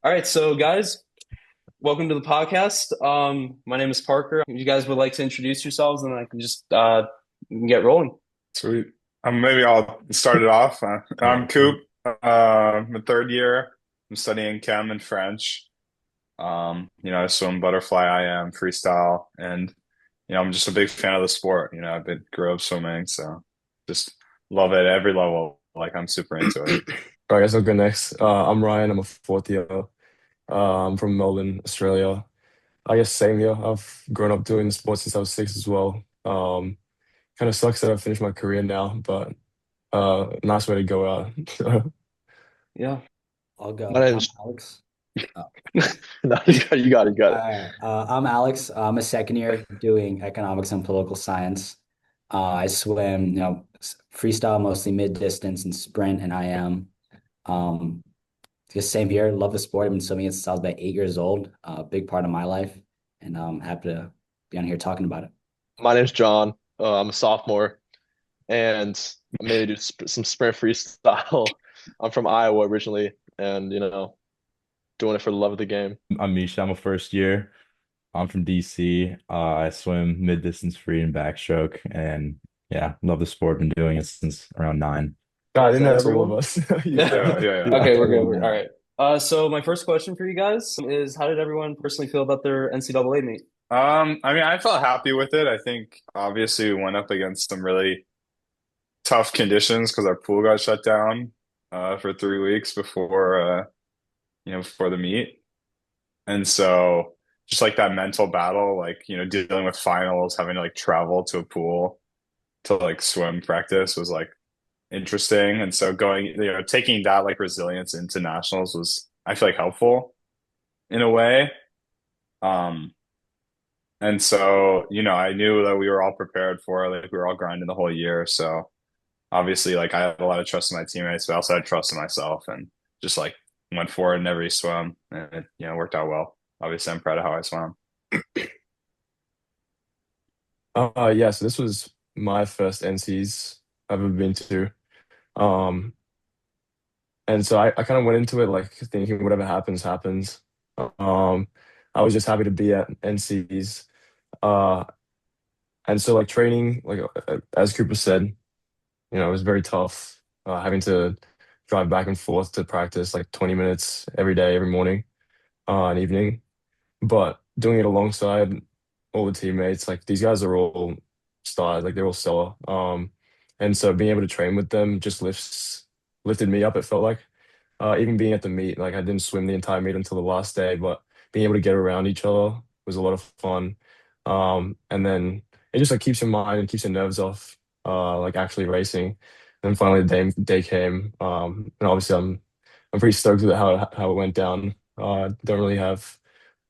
All right, so guys, welcome to the podcast. My name is Parker. If you guys would like to introduce yourselves, and I can just get rolling. Sweet. Maybe I'll start it off. Yeah, I'm Coop. I'm a third year. I'm studying chem and French. I swim butterfly, IM, freestyle, and I'm just a big fan of the sport. Grew up swimming, so just love it at every level. Like I'm super into it. All right, guys, I'll go next. I'm Ryan. I'm a fourth year. I'm from Melbourne, Australia. I guess same here. I've grown up doing sports since I was six as well. Kind of sucks that I've finished my career now, but nice way to go out. Yeah. I'll go. My I'm name's Alex. Oh, no, you got it, you got all it. right. I'm Alex. I'm a second year doing economics and political science. I swim, freestyle, mostly mid distance and sprint and IM. Um, just same here. Love the sport. I've been swimming since I was about 8 years old. A big part of my life, and I'm happy to be on here talking about it. My name's John. I'm a sophomore, and I mainly do some sprint freestyle. I'm from Iowa originally, and doing it for the love of the game. I'm Misha. I'm a first year. I'm from DC. I swim mid distance free and backstroke, and yeah, love the sport. Been doing it since around 9. I Is think that that's all of everyone? us. Yeah. Yeah. Okay, we're good. All right. So my first question for you guys is, how did everyone personally feel about their NCAA meet? I felt happy with it. I think obviously we went up against some really tough conditions because our pool got shut down for 3 weeks before the meet. And so just like that mental battle, like, dealing with finals, having to like travel to a pool to like swim practice was like interesting. And so taking that like resilience into nationals was, I feel like, helpful in a way. Um, and so, I knew that we were all prepared for it, like we were all grinding the whole year. So obviously like I had a lot of trust in my teammates, but I also had trust in myself and just like went forward in every swim and it, worked out well. Obviously I'm proud of how I swam. Yeah, so this was my first NCs I've ever been to. Um, and so I kind of went into it like thinking whatever happens, happens. Um, I was just happy to be at NCs. Uh, and so like training, like as Cooper said, it was very tough, having to drive back and forth to practice like 20 minutes every day, every morning, and evening. But doing it alongside all the teammates, like these guys are all stars, like they're all stellar. And so being able to train with them just lifted me up, it felt like. Even being at the meet, like I didn't swim the entire meet until the last day, but being able to get around each other was a lot of fun. And then it just like keeps your mind and keeps your nerves off, like actually racing. And finally the day came. And obviously I'm pretty stoked with how it went down. Don't really have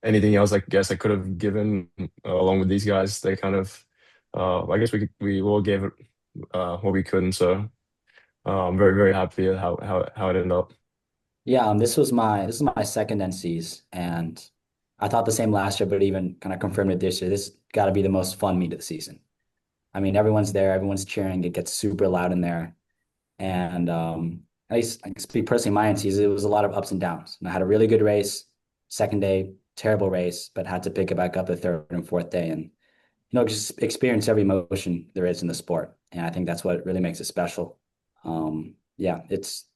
anything else I guess I could have given along with these guys. They kind of I guess we all gave it what we could, and so I'm very very happy at how it ended up. Yeah, this is my second NCs, and I thought the same last year, but even kind of confirmed it this year. This got to be the most fun meet of the season. I mean, everyone's there, everyone's cheering. It gets super loud in there, and at least I can speak personally, my NCs, it was a lot of ups and downs. And I had a really good race, second day, terrible race, but had to pick it back up the third and fourth day, and just experience every emotion there is in the sport. And I think that's what really makes it special. Yeah, it's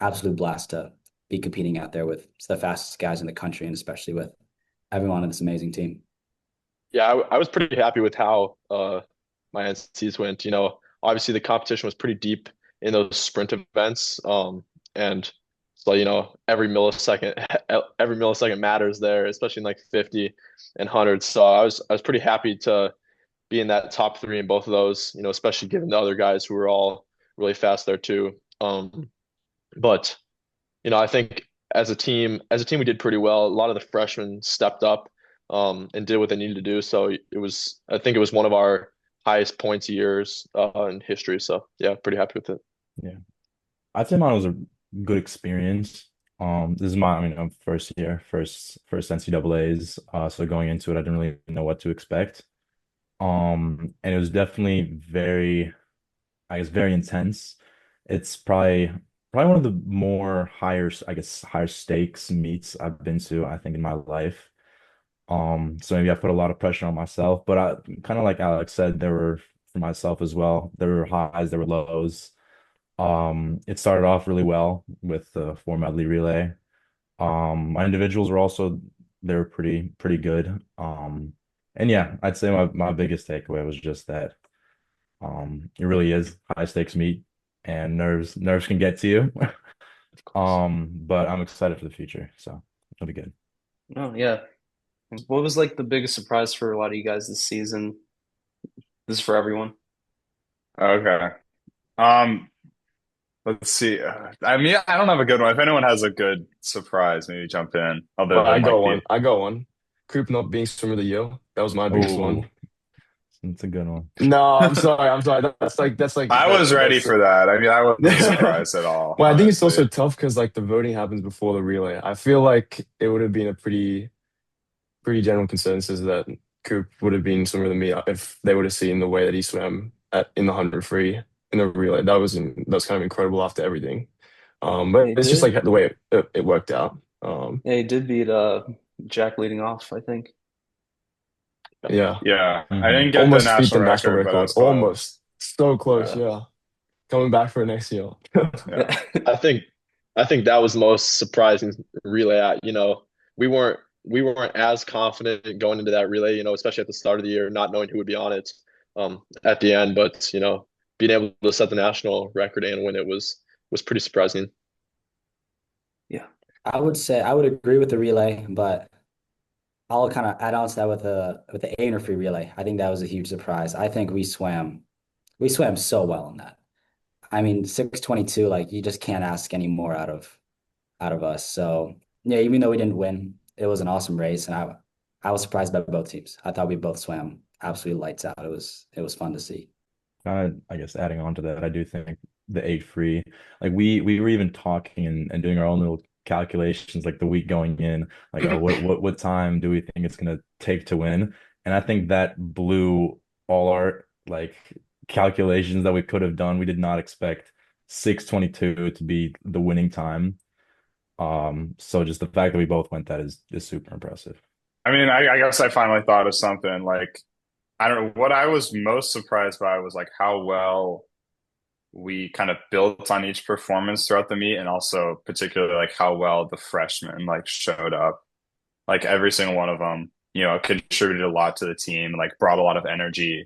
absolute blast to be competing out there with the fastest guys in the country, and especially with everyone on this amazing team. Yeah, I was pretty happy with how my NCTs went. Obviously the competition was pretty deep in those sprint events. And so every millisecond every millisecond matters there, especially in like 50 and 100. So I was pretty happy to be in that top three in both of those, especially given the other guys who were all really fast there too. But I think as a team we did pretty well. A lot of the freshmen stepped up and did what they needed to do. So I think it was one of our highest points years in history. So yeah, pretty happy with it. Yeah, I'd say mine was a good experience. This is first year, first NCAAs. So going into it, I didn't really know what to expect. And it was definitely very, I guess, very intense. It's probably probably one of the more higher, I guess, higher stakes meets I've been to, I think, in my life. So maybe I put a lot of pressure on myself, but I kind of like Alex said, there were for myself as well. There were highs, there were lows. It started off really well with the four medley relay. My individuals were also they were pretty good. And yeah, I'd say my biggest takeaway was just that it really is high stakes meet and nerves can get to you. Of course. But I'm excited for the future, so it'll be good. Oh yeah. What was like the biggest surprise for a lot of you guys this season? This is for everyone. Okay. Um, let's see. I mean, I don't have a good one. If anyone has a good surprise, maybe jump in. Other But I than got like one. the I got one. Coop not being swimmer of the year. That was my biggest one. Oh, it's a good one. No, I'm sorry. I'm sorry. That's like I was ready that's for that. I mean, I wasn't well, surprised at all, I think it's honestly. also tough because like the voting happens before the relay. I feel like it would have been a pretty general consensus that Coop would have been swimmer than me if they would have seen the way that he swam in the 100 free in the relay. That was kind of incredible after everything. Yeah, But he it's just did. like the way it worked out. Yeah, he did beat Jack leading off, I think. Yeah, Yeah, I Hmm. didn't get the almost beat the national national record, but I record. was close. Almost so close. Yeah, Yeah, coming back for next year. yeah. I think I think that was the most surprising relay. We weren't as confident going into that relay, especially at the start of the year, not knowing who would be on it at the end. But being able to set the national record and win it was pretty surprising. Yeah. I would say I would agree with the relay, but I'll kind of add on to that with the 800 free relay. I think that was a huge surprise. I think we swam so well in that. I mean, 6:22, like you just can't ask any more out of us. So yeah, even though we didn't win, it was an awesome race, and I was surprised by both teams. I thought we both swam absolutely lights out. It was fun to see. I guess adding on to that, I do think the eight free, like we were even talking and doing our own little calculations like the week going in, like oh what time do we think it's gonna take to win? And I think that blew all our like calculations that we could have done. We did not expect 6:22 to be the winning time. So just the fact that we both went that is super impressive. I mean, I guess I finally thought of something like I don't know what I was most surprised by was like how well we kind of built on each performance throughout the meet, and also particularly like how well the freshmen like showed up. Like every single one of them, contributed a lot to the team, like brought a lot of energy,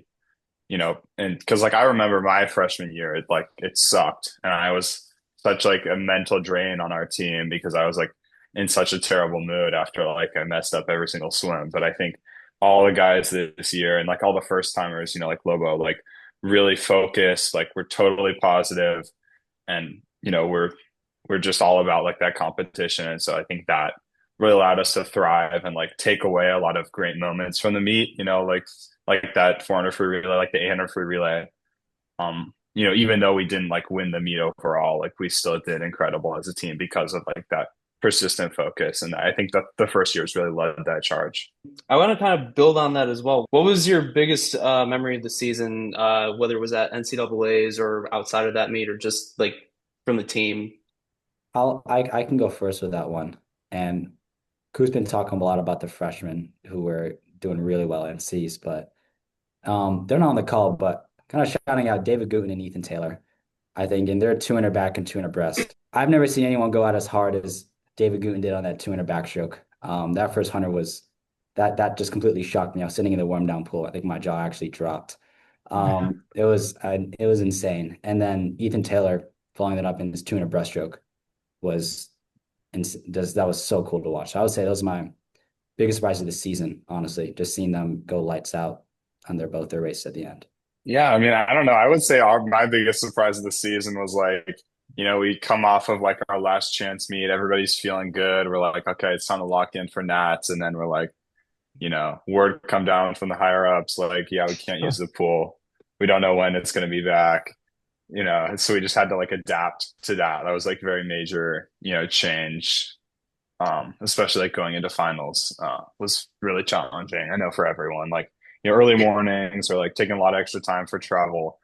and because like I remember my freshman year, it sucked, and I was such like a mental drain on our team because I was like in such a terrible mood after like I messed up every single swim. But I think all the guys this year and like all the first timers, like Lobo, like really focused, like we're totally positive, and we're just all about like that competition. And so I think that really allowed us to thrive and like take away a lot of great moments from the meet, like that 400 free relay, like the 800 free relay. Even though we didn't like win the meet overall, like we still did incredible as a team because of like that persistent focus. And I think that the first years really led that charge. I want to kind of build on that as well. What was your biggest memory of the season, whether it was at NCAAs or outside of that meet or just like from the team? I can go first with that one. And Ku's been talking a lot about the freshmen who were doing really well at NCs, but they're not on the call, but kind of shouting out David Gooten and Ethan Taylor. I think, and they're 200 back and 200 breast. I've never seen anyone go out as hard as David Gooten did on that 200 backstroke. That first hunter was that just completely shocked me. I was sitting in the warm down pool. I think my jaw actually dropped. It was insane. And then Ethan Taylor following that up in his 200 breaststroke was and that was so cool to watch. So I would say those are my biggest surprise of the season, honestly. Just seeing them go lights out on their race at the end. Yeah, I mean, I don't know. I would say my biggest surprise of the season was like, we come off of like our last chance meet. Everybody's feeling good. We're like, okay, it's time to lock in for Nats. And then we're like, word come down from the higher ups, like, yeah, we can't use the pool. We don't know when it's going to be back, and so we just had to like adapt to that. That was like very major, change, especially like going into finals, was really challenging. I know for everyone, like, early mornings or like taking a lot of extra time for travel.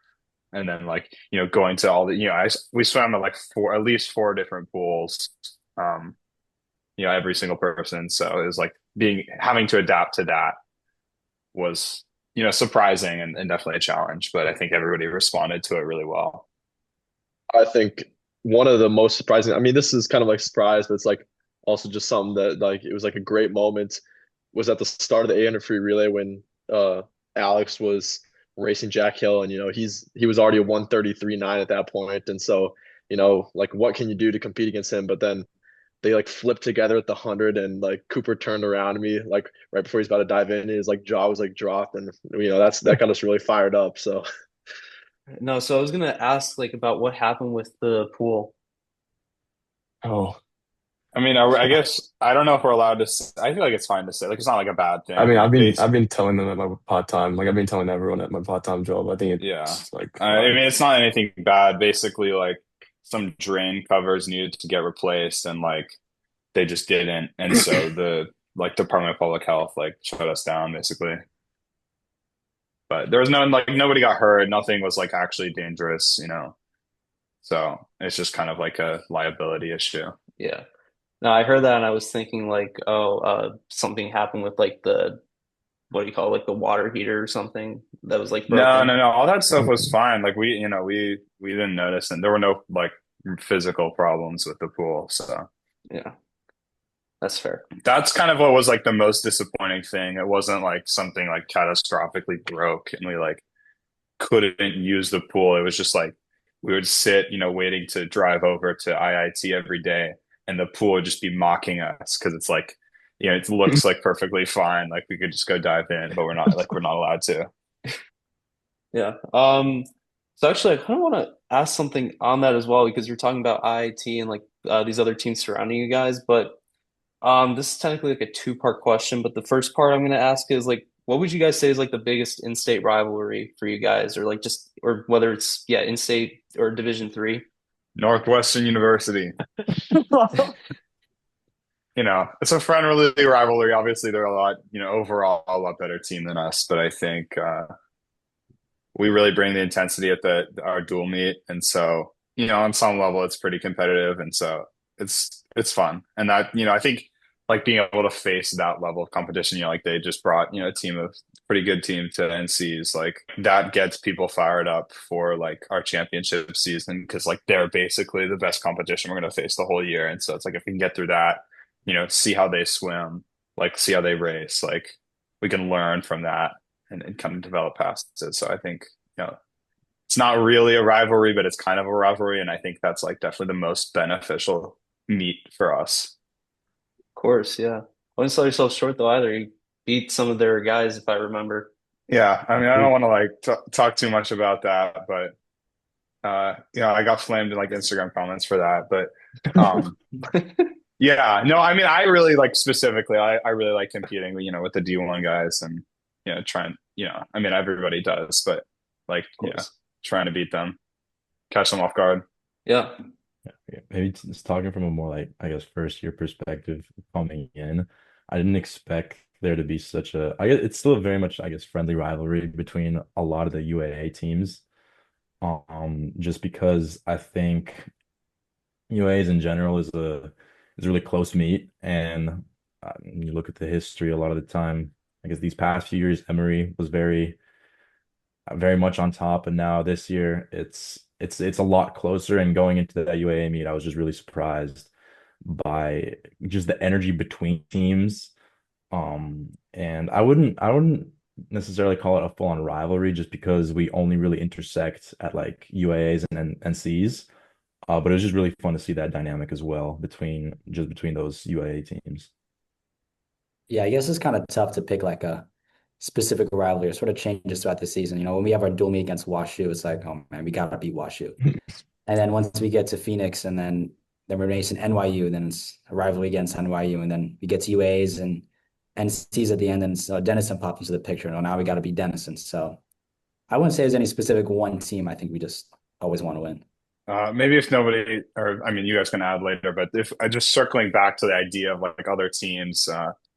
And then like, going to all the, we swam at like at least four different pools, every single person. So it was like having to adapt to that was, surprising and definitely a challenge, but I think everybody responded to it really well. I think one of the most surprising, I mean, this is kind of like surprise, but it's like also just something that like it was like a great moment was at the start of the 800 free relay when Alex was racing Jack Hill and he was already a 133.9 at that point. And so, like what can you do to compete against him? But then they like flipped together at the 100 and like Cooper turned around to me like right before he's about to dive in, his like jaw was like dropped and that got us really fired up. So No, so I was gonna ask like about what happened with the pool. Oh, I mean, I guess I don't know if we're allowed to. I feel like it's fine to say. Like, it's not like a bad I thing. mean, Like, I've been telling them at my part time, like I've been telling everyone at my part time job. I think yeah. it's like I fine. mean, it's not anything bad. Basically, like some drain covers needed to get replaced, and like they just didn't, and so the like Department of Public Health like shut us down basically. But there was nobody got hurt. Nothing was like actually dangerous. So it's just kind of like a liability issue. Yeah. No, I heard that and I was thinking like, oh, something happened with like the what do you call it, like the water heater or something that was like No, broken. no, no. All that stuff was fine. Like we didn't notice, and there were no like physical problems with the pool. So Yeah, that's fair. that's kind of what was like the most disappointing thing. It wasn't like something like catastrophically broke, and we like couldn't use the pool. It was just like we would sit, waiting to drive over to IIT every day, and the pool would just be mocking us because it's like, it looks like perfectly fine. Like we could just go dive in, but we're not allowed to. Yeah. So actually I kind of want to ask something on that as well because you're talking about IIT and like these other teams surrounding you guys, but this is technically like a two-part question, but the first part I'm going to ask is like, what would you guys say is like the biggest in-state rivalry for you guys, or like just, or whether it's yeah, in-state or Division three? Northwestern University. It's a friendly rivalry. Obviously, they're overall a lot better team than us, but I think we really bring the intensity at our dual meet, and so on some level, it's pretty competitive, and so it's fun, and that I think like being able to face that level of competition, like they just brought a pretty good team to NCs, like that gets people fired up for like our championship season because like they're basically the best competition we're going to face the whole year, and so it's like if we can get through that, see how they swim, like see how they race, like we can learn from that and kind of develop past it. So I think, it's not really a rivalry, but it's kind of a rivalry. And I think that's like definitely the most beneficial meet for us. Of course, yeah. I wouldn't sell yourself short though either. You beat some of their guys if I remember. Yeah. I mean, I don't want to like talk too much about that, but I got flamed in like Instagram comments for that. But yeah, no, I mean, I really like specifically, I really like competing, with the D1 guys and, trying, I mean, everybody does, but like, trying to beat them, catch them off guard. Yeah. Yeah, maybe just talking from a more like, I guess, first year perspective coming in, I didn't expect there to be such a, I guess it's still a very much, I guess, friendly rivalry between a lot of the UAA teams. Just because I think UAs in general is a really close meet, and you look at the history a lot of the time. I guess these past few years, Emory was very much on top, and now this year it's a lot closer. And going into that UAA meet, I was just really surprised by just the energy between teams. And I wouldn't necessarily call it a full-on rivalry just because we only really intersect at like UAAs and NCs. But it was just really fun to see that dynamic as well between those UAA teams. Yeah, I guess it's kind of tough to pick like a specific rivalry. It sort of changes throughout the season. When we have our dual meet against WashU, it's like, oh man, we gotta beat WashU. And then once we get to Phoenix and then we're racing NYU, then it's a rivalry against NYU. And then we get to UAs and NCs at the end, and so Denison pops into the picture. And now we got to beat Denison. So I wouldn't say there's any specific one team. I think we just always want to win. Maybe if nobody, or I mean, you guys can add later, but if I just circling back to the idea of like other teams,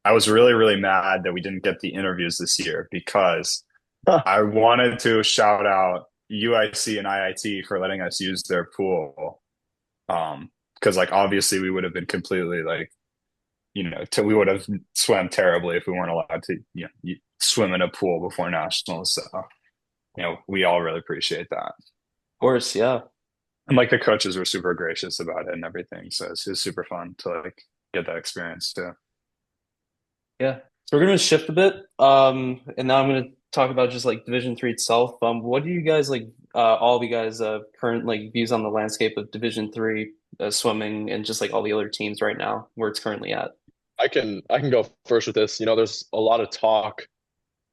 I was really, really mad that we didn't get the interviews this year because I wanted to shout out UIC and IIT for letting us use their pool. Because like obviously we would have been completely like, we would have swam terribly if we weren't allowed to, swim in a pool before nationals. So, we all really appreciate that. Of course, yeah. And like the coaches were super gracious about it and everything. So it's super fun to like get that experience too. Yeah. So we're gonna shift a bit. And now I'm gonna talk about just like Division 3 itself. What do you guys like all of you guys current like views on the landscape of Division 3 swimming and just like all the other teams right now where it's currently at? I can go first with this. There's a lot of talk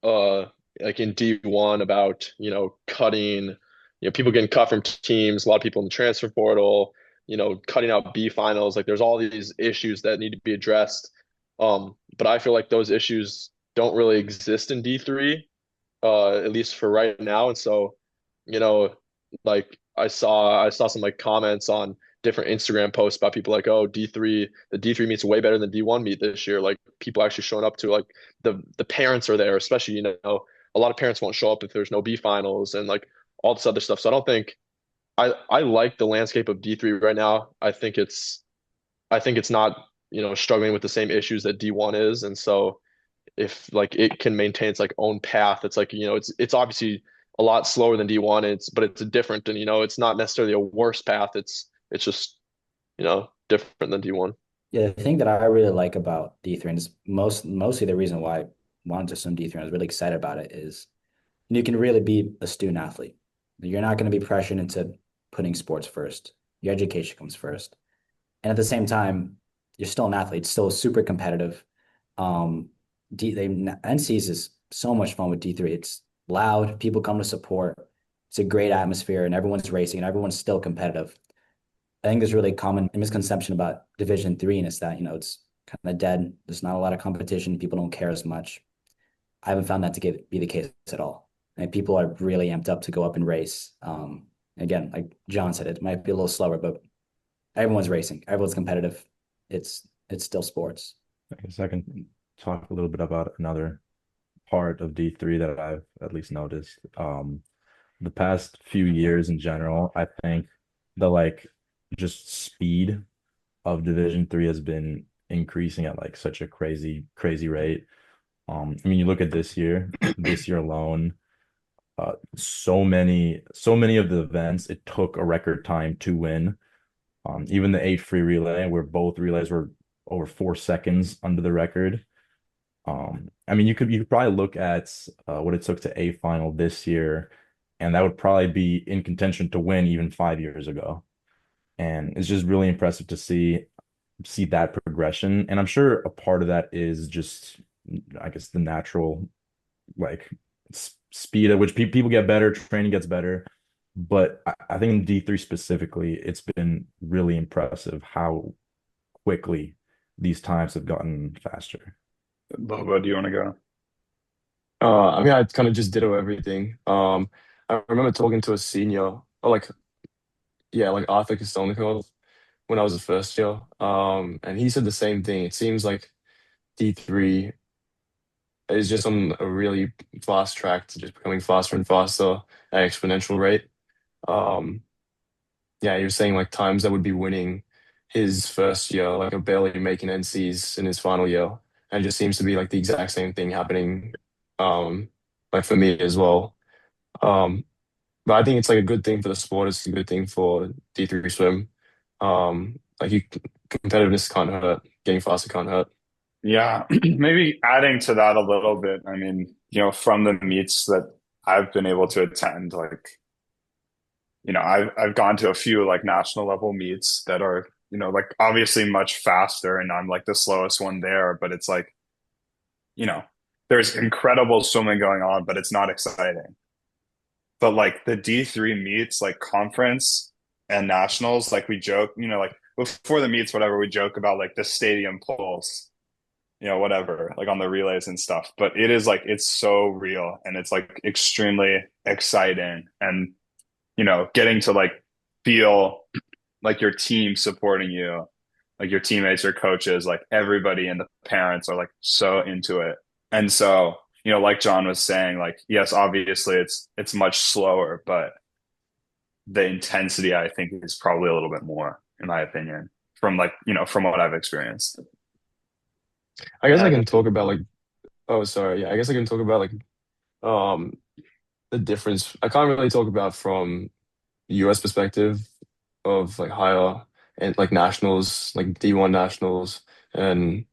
uh like in D1 about, cutting, people getting cut from teams, a lot of people in the transfer portal, cutting out B finals. Like there's all these issues that need to be addressed. But I feel like those issues don't really exist in D3, at least for right now. And so, you know, like I saw some like comments on different Instagram posts about people like, oh, D3, the D3 meet's way better than D1 meet this year. Like people actually showing up to like the parents are there, especially, a lot of parents won't show up if there's no B finals and like all this other stuff. So I don't think I like the landscape of D3 right now. I think it's not, struggling with the same issues that D1 is. And so if like it can maintain its like own path, it's like, it's obviously a lot slower than D1. But it's different, and it's not necessarily a worse path. It's just, different than D1. Yeah, the thing that I really like about D3, and it's mostly the reason why I wanted to swim D3, and I was really excited about it, is you can really be a student athlete. You're not going to be pressured into putting sports first. Your education comes first. And at the same time, you're still an athlete, still super competitive. NCs is so much fun with D3. It's loud, people come to support. It's a great atmosphere, and everyone's racing, and everyone's still competitive. I think there's really common misconception about Division 3, and it's that, it's kind of dead. There's not a lot of competition. People don't care as much. I haven't found that to be the case at all. And people are really amped up to go up and race. Again, like John said, it might be a little slower, but everyone's racing. Everyone's competitive. It's still sports. I guess I can talk a little bit about another part of D3 that I've at least noticed. The past few years in general, I think the like just speed of Division 3 has been increasing at like such a crazy, crazy rate. I mean, you look at this year alone, so many of the events, it took a record time to win. Even the 8 free relay, where both relays were over 4 seconds under the record. I mean, you could probably look at what it took to A final this year, and that would probably be in contention to win even 5 years ago. And it's just really impressive to see that progression. And I'm sure a part of that is just, I guess, the natural like speed at which people get better, training gets better. But I think in D3 specifically, it's been really impressive how quickly these times have gotten faster. Lobo, do you want to go? I mean, I kind of just ditto everything. I remember talking to a senior, or like, yeah, like Arthur Kostello when I was a first year. And he said the same thing. It seems like D3 is just on a really fast track to just becoming faster and faster at an exponential rate. Um, yeah, he was saying like times that would be winning his first year, like are barely making NCs in his final year. And it just seems to be like the exact same thing happening, um, like for me as well. Um, but I think it's like a good thing for the sport. It's a good thing for D3 swim. Like competitiveness can't hurt. Getting faster can't hurt. Yeah, maybe adding to that a little bit. I mean, from the meets that I've been able to attend, like, I've gone to a few like national level meets that are, like obviously much faster, and I'm like the slowest one there, but it's like, you know, there's incredible swimming going on, but it's not exciting. But like the D3 meets, like conference and nationals, like we joke, like before the meets, whatever, we joke about like the stadium pulse, whatever, like on the relays and stuff. But it is like, it's so real, and it's like extremely exciting. And, getting to like feel like your team supporting you, like your teammates, your coaches, like everybody and the parents are like so into it. And so, like John was saying, like, yes, obviously it's much slower, but the intensity I think is probably a little bit more, in my opinion, from like, from what I've experienced. I guess Yeah, I I can definitely. talk about like, oh, sorry. Yeah, I guess I can talk about like um the difference. I can't really talk about from US perspective of like higher and like nationals, like D1 nationals and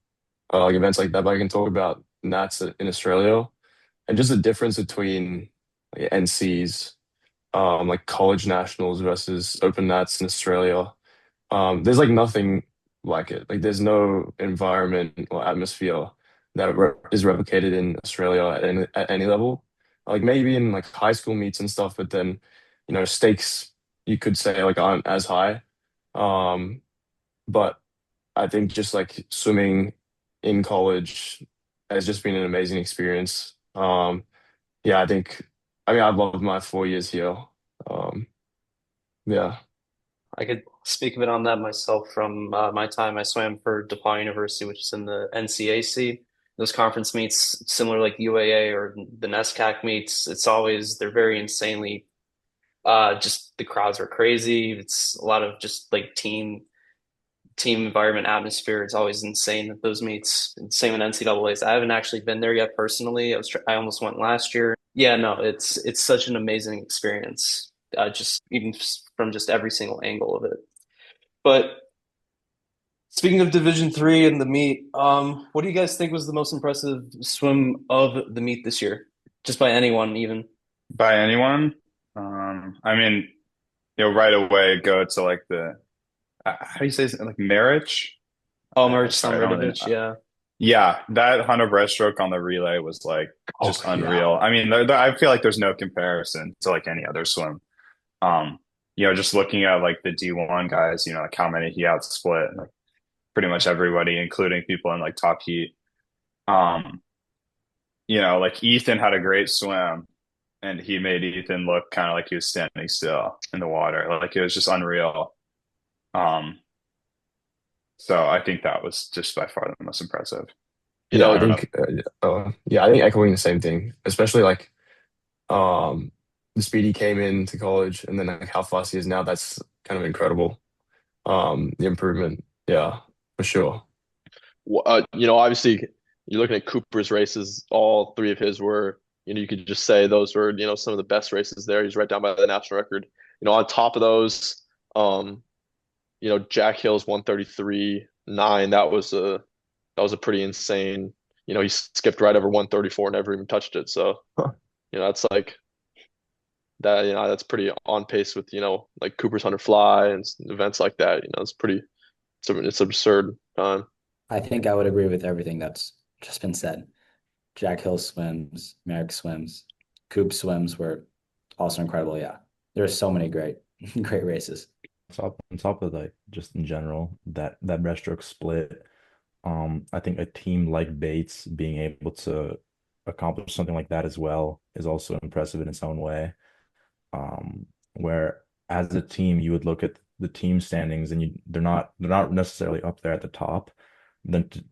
like events like that. But I can talk about Nats in Australia and just the difference between like NCs, like college nationals versus open Nats in Australia. There's like nothing like it. Like there's no environment or atmosphere that is replicated in Australia at any level. Like maybe in like high school meets and stuff, but then, stakes you could say like aren't as high. Um, but I think just like swimming in college has just been an amazing experience. Yeah, I mean, I loved my 4 years here. Um, yeah. I could speak a bit on that myself from my time. I swam for DePaul University, which is in the NCAC. Those conference meets, similar like UAA or the NESCAC meets, they're very insanely, just the crowds are crazy. It's a lot of just like team environment atmosphere. It's always insane at those meets. And same with NCAAs. I haven't actually been there yet personally. I almost went last year. Yeah, no, it's such an amazing experience. Just even from just every single angle of it. But speaking of Division 3 and the meet, what do you guys think was the most impressive swim of the meet this year? Just by anyone, even. By anyone, I mean, right away go to like how do you say it? Like Marich? Oh, Merch Sorry, I don't really Summeridovich, yeah. Yeah, that 100 breaststroke on the relay was like Oh, just yeah. unreal. I mean, I feel like there's no comparison to like any other swim. Um, just looking at like the D1 guys, like how many he outsplit, like pretty much everybody, including people in like top heat. Um, like Ethan had a great swim and he made Ethan look kind of like he was standing still in the water. Like it was just unreal. Um, so I think that was just by far the most impressive. You Yeah, know, I I don't know. think, yeah, I think echoing the same thing, especially like, um, the speed he came into college and then like how fast he is now, that's kind of incredible. The improvement, yeah, for sure. obviously you're looking at Cooper's races. All three of his were, you could just say those were, some of the best races there. He's right down by the national record. On top of those, um, Jack Hill's 133.9. That was a pretty insane. He skipped right over 134, never even touched it. So, Huh. that's like that. That's pretty on pace with like Cooper's 100 fly and events like that. It's absurd. I think I would agree with everything that's just been said. Jack Hill swims, Merrick swims, Coop swims were also incredible. Yeah, there's so many great, great races. On top of like just in general that breaststroke split, I think a team like Bates being able to accomplish something like that as well is also impressive in its own way. Where as a team you would look at the team standings and they're not necessarily up there at the top. Then to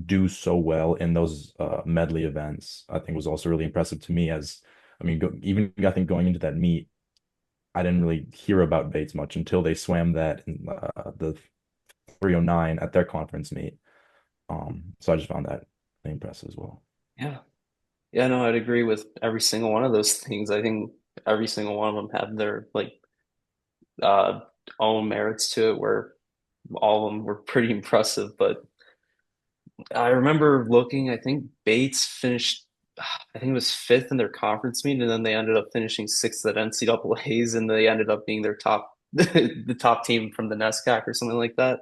do so well in those medley events, I think was also really impressive to me. As I mean, even I think going into that meet, I didn't really hear about Bates much until they swam that in the 309 at their conference meet. So I just found that really impressive as well. Yeah. Yeah, no, I'd agree with every single one of those things. I think every single one of them have their like uh own merits to it where all of them were pretty impressive. But I remember looking, I think Bates finished, I think it was fifth in their conference meet, and then they ended up finishing sixth at NCAAs, and they ended up being their top, the top team from the NESCAC or something like that,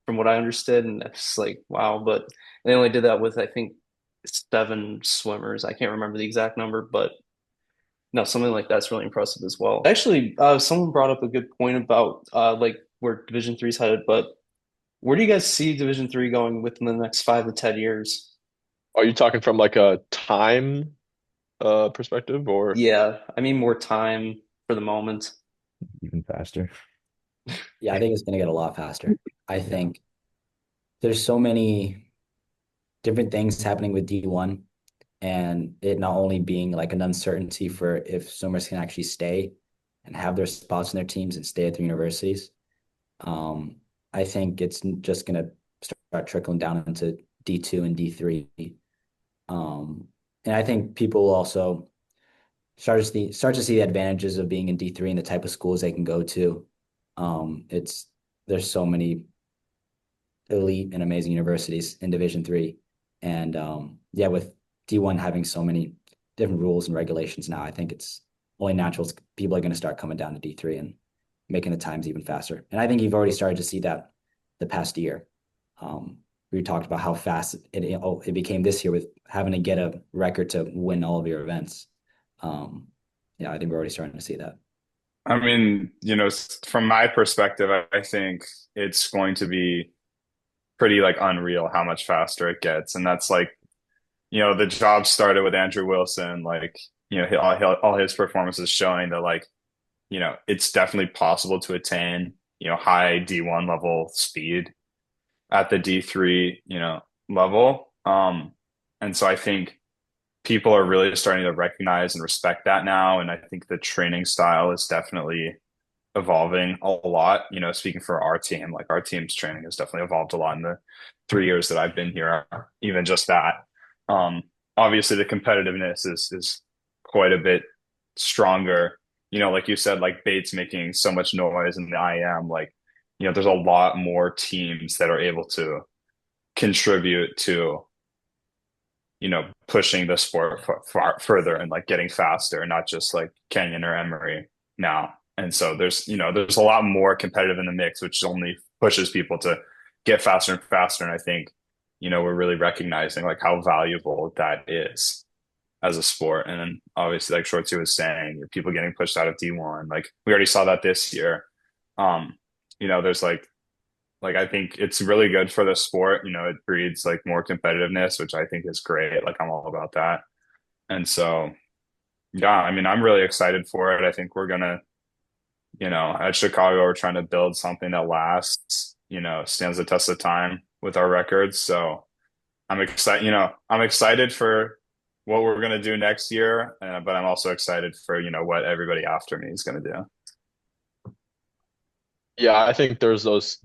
from what I understood. And it's like, wow. But they only did that with, I think, seven swimmers. I can't remember the exact number, but no, something like that's really impressive as well. Actually, someone brought up a good point about like where Division 3 is headed, but where do you guys see Division 3 going within the next 5 to 10 years? Are you talking from like a time perspective or? Yeah, I mean more time for the moment. Even faster. Yeah, I think it's going to get a lot faster. I think there's so many different things happening with D1 and it not only being like an uncertainty for if swimmers can actually stay and have their spots in their teams and stay at their universities. Um, I think it's just going to start trickling down into D2 and D3. Um, and I think people will also start to see the advantages of being in D3 and the type of schools they can go to. It's there's so many elite and amazing universities in Division 3, and yeah, with D1 having so many different rules and regulations now, I think it's only natural people are going to start coming down to D3 and making the times even faster. And I think you've already started to see that the past year. We talked about how fast it became this year with having to get a record to win all of your events. Um, yeah, I think we're already starting to see that. I mean, from my perspective, I think it's going to be pretty like unreal how much faster it gets. And that's like, the job started with Andrew Wilson, like, all his performances showing that like, it's definitely possible to attain, high D1 level speed at the D3, level. And so I think people are really starting to recognize and respect that now. And I think the training style is definitely evolving a lot. Speaking for our team, like our team's training has definitely evolved a lot in the 3 years that I've been here. Even just that. Obviously the competitiveness is quite a bit stronger. Like you said, like Bates making so much noise in the IM, like, there's a lot more teams that are able to contribute to, pushing the sport further and like getting faster, not just like Kenyon or Emory now. And so there's a lot more competitive in the mix, which only pushes people to get faster and faster. And I think, we're really recognizing like how valuable that is as a sport. And then obviously, like Schwartz was saying, people getting pushed out of D1. Like we already saw that this year. There's like I think it's really good for the sport. It breeds like more competitiveness, which I think is great. Like I'm all about that. And so, yeah, I mean, I'm really excited for it. I think we're gonna, at Chicago, we're trying to build something that lasts, stands the test of time with our records. So I'm excited, I'm excited for what we're gonna do next year, but I'm also excited for, what everybody after me is gonna do. Yeah, I think there's those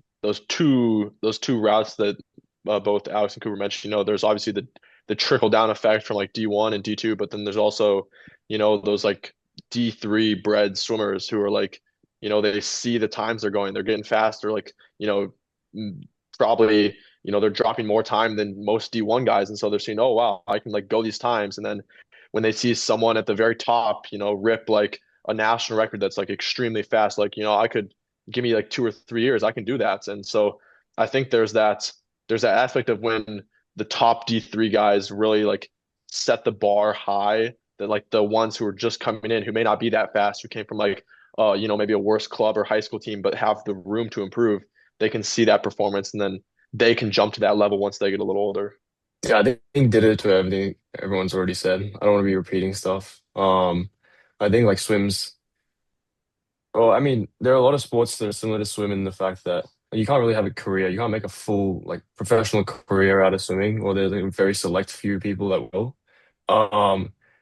two routes that both Alex and Cooper mentioned. There's obviously the trickle down effect from like D1 and D2, but then there's also, those like D3 bred swimmers who are like, they see the times they're going, they're getting faster, like, probably, they're dropping more time than most D1 guys. And so they're saying, oh, wow, I can like go these times. And then when they see someone at the very top, rip like a national record that's like extremely fast, like, I could give me like 2 or 3 years, I can do that. And so I think there's that aspect of when the top D3 guys really like set the bar high, that like the ones who are just coming in who may not be that fast, who came from like maybe a worse club or high school team, but have the room to improve, they can see that performance and then they can jump to that level once they get a little older. Yeah, I think did it to everything everyone's already said. I don't want to be repeating stuff. I think like swims. Well, I mean, there are a lot of sports that are similar to swim in the fact that you can't really have a career. You can't make a full like professional career out of swimming, or there's a very select few people that will.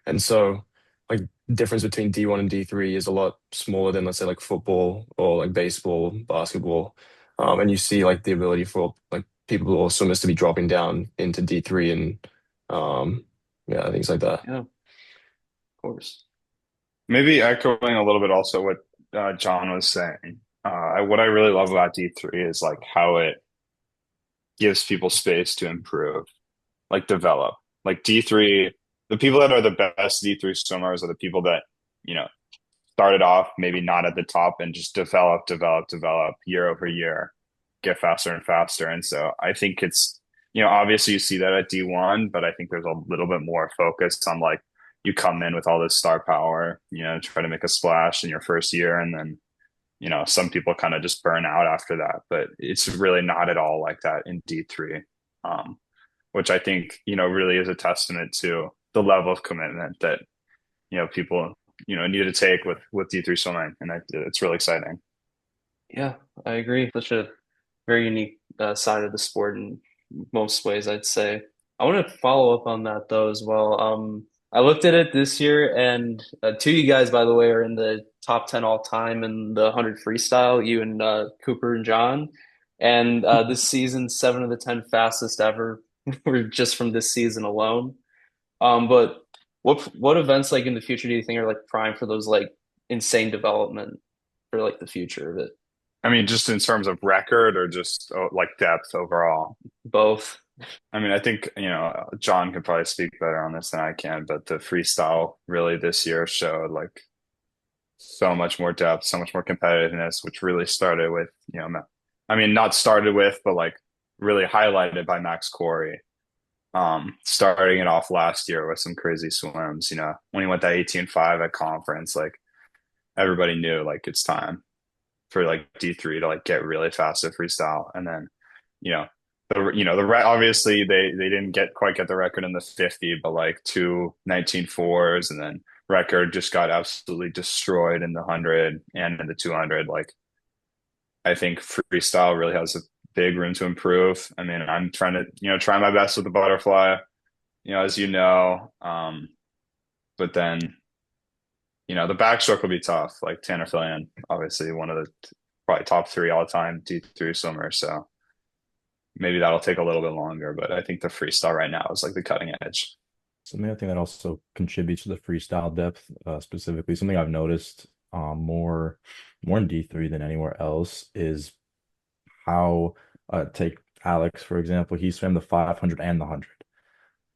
And so like difference between D1 and D3 is a lot smaller than let's say like football or like baseball, basketball. And you see like the ability for like people or swimmers to be dropping down into D3 and yeah, things like that. Yeah, of course. Maybe echoing a little bit also what John was saying. What I really love about D3 is like how it gives people space to improve, like develop. Like D3, the people that are the best D3 swimmers are the people that, you know, started off maybe not at the top and just develop year over year, get faster and faster. And so I think it's, obviously you see that at D1, but I think there's a little bit more focus on like you come in with all this star power, try to make a splash in your first year. And then, some people kind of just burn out after that, but it's really not at all like that in D3. Which I think, really is a testament to the level of commitment that, people, need to take with D3 swimming. And it's really exciting. Yeah, I agree. Such a very unique side of the sport in most ways, I'd say. I want to follow up on that though as well. I looked at it this year, and two of you guys, by the way, are in the top 10 all time in the 100 freestyle, you and Cooper and John. And this season, 7 of the 10 fastest ever were just from this season alone. But what events like in the future do you think are like prime for those like insane development for like the future of it? I mean, just in terms of record or just like depth overall. Both. I mean, I think, John could probably speak better on this than I can, but the freestyle really this year showed like so much more depth, so much more competitiveness, which really started with, I mean, not started with, but like really highlighted by Max Corey. Starting it off last year with some crazy swims, when he went that 18.5 at conference, like everybody knew like it's time for like D3 to like get really fast at freestyle. And then, you know, obviously they didn't quite get the record in the 50, but like 2:19.4s, and then record just got absolutely destroyed in the 100 and in the 200. Like I think freestyle really has a big room to improve. I mean, I'm trying to, try my best with the butterfly, as you know. But then, the backstroke will be tough. Like Tanner Fillion, obviously one of the probably top 3 all-time D3 swimmers. So maybe that'll take a little bit longer, but I think the freestyle right now is like the cutting edge. Something I think that also contributes to the freestyle depth, specifically, something I've noticed more in D3 than anywhere else is how take Alex, for example, he swam the 500 and the 100.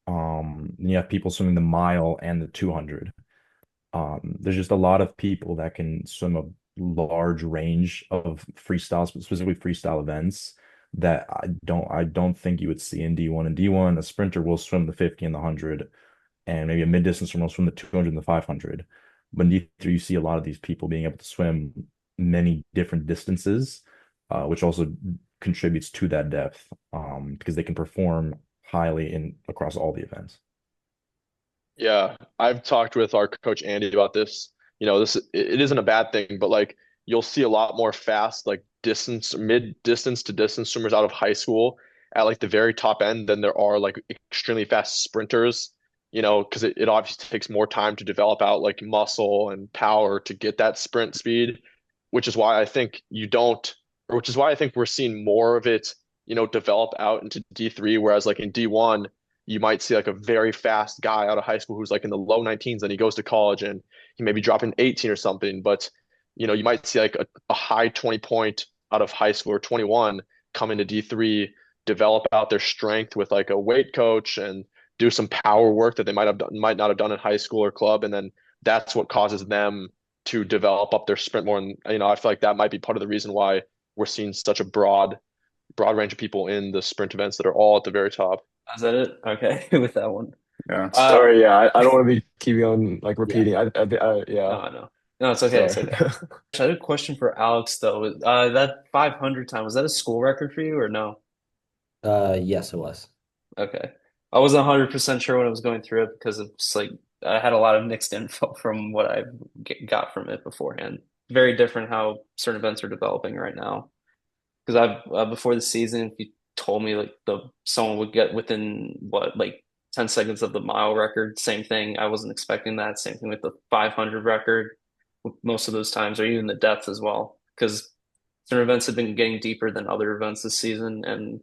And you have people swimming the mile and the 200. There's just a lot of people that can swim a large range of freestyle, specifically freestyle events that I don't think you would see in D1. In D1, a sprinter will swim the 50 and the 100, and maybe a mid-distance swimmer will swim the 200 and the 500. But in D3, you see a lot of these people being able to swim many different distances, which also contributes to that depth, because they can perform highly in across all the events. Yeah, I've talked with our coach Andy about this. It isn't a bad thing, but like you'll see a lot more fast, like mid distance to distance swimmers out of high school at like the very top end than there are like extremely fast sprinters, because it obviously takes more time to develop out like muscle and power to get that sprint speed, which is why I think you don't, or which is why I think we're seeing more of it, develop out into D3, whereas like in D1, you might see like a very fast guy out of high school who's like in the low 19s, and he goes to college and he may be dropping 18 or something. But, you might see like a high 20 point out of high school or 21 come into D3, develop out their strength with like a weight coach and do some power work that they might not have done in high school or club. And then that's what causes them to develop up their sprint more. And, I feel like that might be part of the reason why we're seeing such a broad range of people in the sprint events that are all at the very top. Is that it? Okay, with that one. Yeah. Sorry, yeah, I don't want to be keeping on like repeating. No, Yeah, I know. No, it's okay. It's sorry. okay. I had a question for Alex though. That 500 time, was that a school record for you or no? Yes, it was. Okay. I wasn't 100% sure when I was going through it because of just like I had a lot of mixed info from what I got from it beforehand. Very different how certain events are developing right now. Because I've before the season, if you told me like someone would get within what like 10 seconds of the mile record, same thing. I wasn't expecting that. Same thing with the 500 record. Most of those times, or even the depth as well, because certain events have been getting deeper than other events this season, and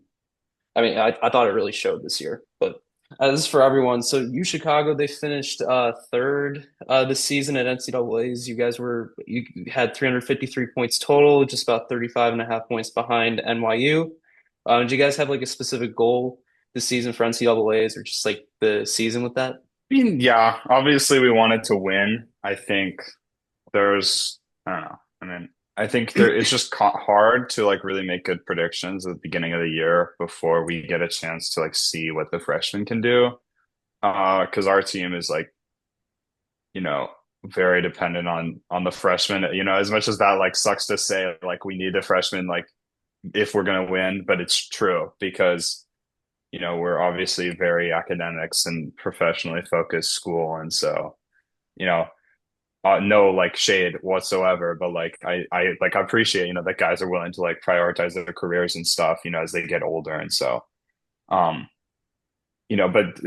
I mean, I thought it really showed this year. But this is for everyone. So UChicago, they finished third this season at NCAAs. You had 353 points total, just about 35 and a half points behind NYU. Did you guys have like a specific goal this season for NCAAs or just like the season with that? I mean, yeah, obviously we wanted to win. I think I don't know. I mean, I think it's just hard to like really make good predictions at the beginning of the year before we get a chance to like see what the freshmen can do. Because our team is like, you know, very dependent on the freshmen. As much as that like sucks to say, like we need the freshmen like if we're gonna win, but it's true because we're obviously very academics and professionally focused school, and so you know no like shade whatsoever, but like I like appreciate that guys are willing to like prioritize their careers and stuff as they get older, and so but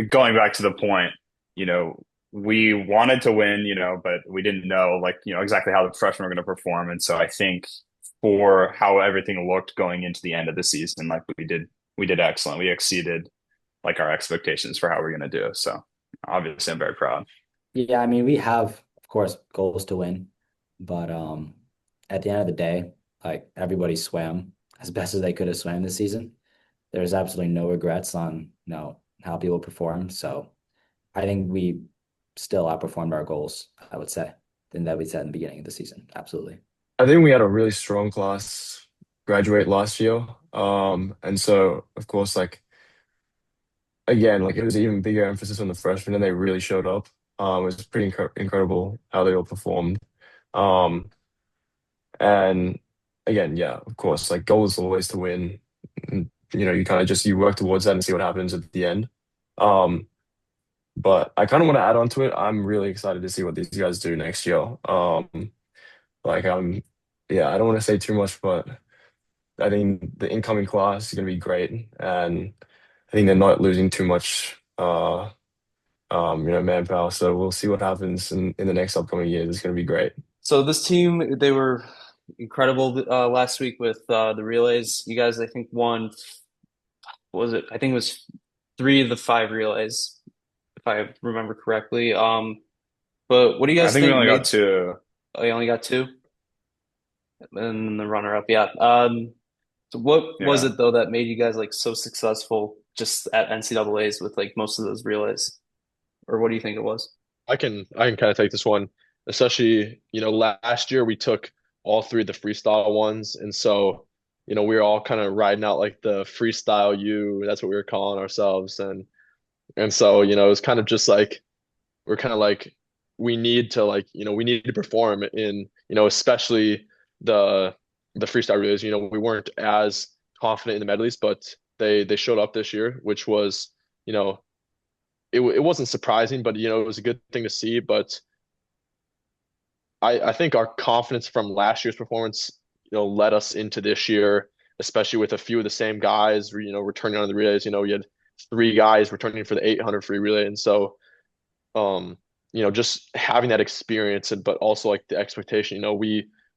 going back to the point, you know we wanted to win, but we didn't know like, exactly how the freshmen were going to perform. And so I think for how everything looked going into the end of the season, like we did excellent. We exceeded like our expectations for how we're going to do. So obviously I'm very proud. Yeah, I mean, we have, of course, goals to win, but at the end of the day, like everybody swam as best as they could have swam this season. There's absolutely no regrets on, how people perform. So I think we still outperformed our goals, I would say, than that we set in the beginning of the season. Absolutely. I think we had a really strong class graduate last year. And so of course, like again, like it was even bigger emphasis on the freshmen, and they really showed up. It was pretty incredible how they all performed. Um, and again, yeah, of course, like goal is always to win. And, you kind of just you work towards that and see what happens at the end. Um, but I kind of want to add on to it. I'm really excited to see what these guys do next year. Like yeah, I don't want to say too much, but I think the incoming class is going to be great, and I think they're not losing too much, manpower. So we'll see what happens in the next upcoming years. It's going to be great. So this team, they were incredible last week with the relays. You guys, I think, won. What was it? I think it was three of the five relays, if I remember correctly. But what do you I guys think we think only got made? two. Oh, you only got two, and the runner-up, yeah. So what was Yeah. it though that made you guys like so successful just at NCAAs with like most of those relays, or what do you think it was? I can kind of take this one, especially, last year we took all three of the freestyle ones, and so, we were all kind of riding out like the freestyle U, that's what we were calling ourselves, and so, it was kind of just like we're kind of like we need to perform in, especially the the freestyle relays. We weren't as confident in the medleys, but they showed up this year, which was, you know, it wasn't surprising, but it was a good thing to see. But I think our confidence from last year's performance, led us into this year, especially with a few of the same guys, returning on the relays. We had three guys returning for the 800 free relay, and so um, just having that experience, and but also like the expectation.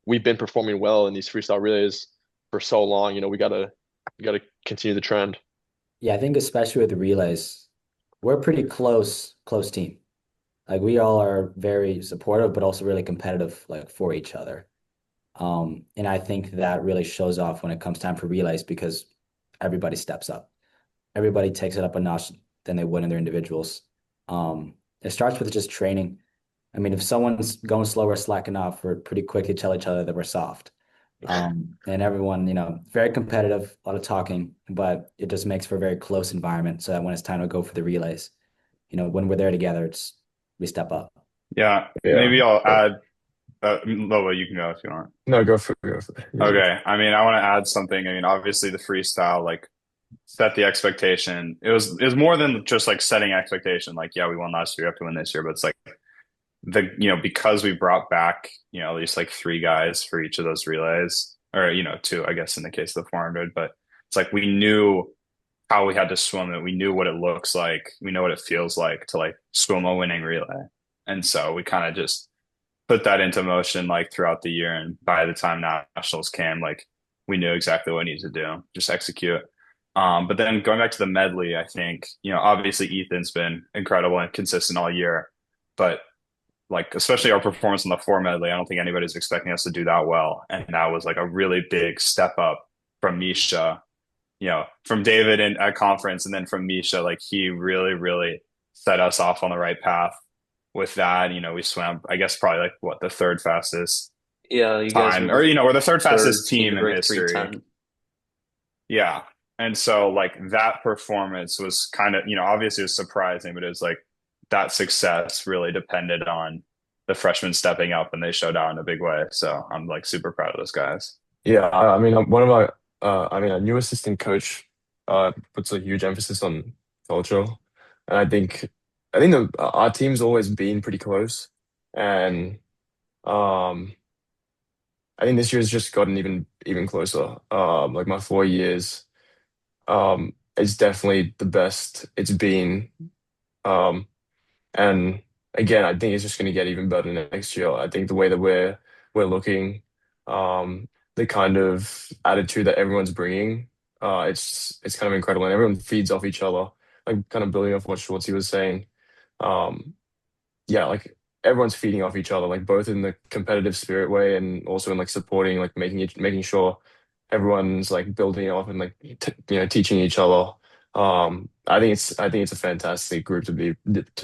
We've been performing well in these freestyle relays for so long. We gotta continue the trend. Yeah, I think especially with the relays, we're a pretty close team. Like we all are very supportive, but also really competitive, like for each other. And I think that really shows off when it comes time for relays because everybody steps up. Everybody takes it up a notch than they would in their individuals. It starts with just training. I mean, if someone's going slow or slacking off, we're pretty quick to tell each other that we're soft. And everyone, very competitive, a lot of talking, but it just makes for a very close environment so that when it's time to go for the relays, when we're there together, we step up. Yeah. Yeah. Maybe I'll add, Lobo, you can go if you want. No, go for it. Go for it. You're good. Okay. I mean, I want to add something. I mean, obviously the freestyle, like set the expectation. It was more than just like setting expectation. Like, yeah, we won last year, we have to win this year. But it's like because we brought back, at least like three guys for each of those relays, or, two, I guess, in the case of the 400. But it's like we knew how we had to swim it. We knew what it looks like. We know what it feels like to like swim a winning relay. And so we kind of just put that into motion like throughout the year. And by the time nationals came, like we knew exactly what we needed to do, just execute. But then going back to the medley, I think, obviously Ethan's been incredible and consistent all year, but like, especially our performance on the four medley, I don't think anybody's expecting us to do that well. And that was like a really big step up from Misha, from David in at conference, and then from Misha, like he really, really set us off on the right path with that. We swam, I guess, probably like what, the third fastest Yeah, you guys were time, or the we're the third third fastest team to team in break history. 3:10. Yeah. And so like that performance was kind of, obviously it was surprising, but it was like that success really depended on the freshmen stepping up and they showed out in a big way. So I'm like super proud of those guys. Yeah, I mean, one of our, a new assistant coach, puts a huge emphasis on culture, and I think our team's always been pretty close, and um, I think this year's just gotten even closer. Like my 4 years, it's definitely the best it's been, um, and again, I think it's just going to get even better next year. I think the way that we're looking, the kind of attitude that everyone's bringing, it's kind of incredible, and everyone feeds off each other. Like kind of building off what Schwartz was saying. Um, yeah, like everyone's feeding off each other, like both in the competitive spirit way and also in like supporting, like making sure everyone's like building off and like teaching each other. I think it's a fantastic group to be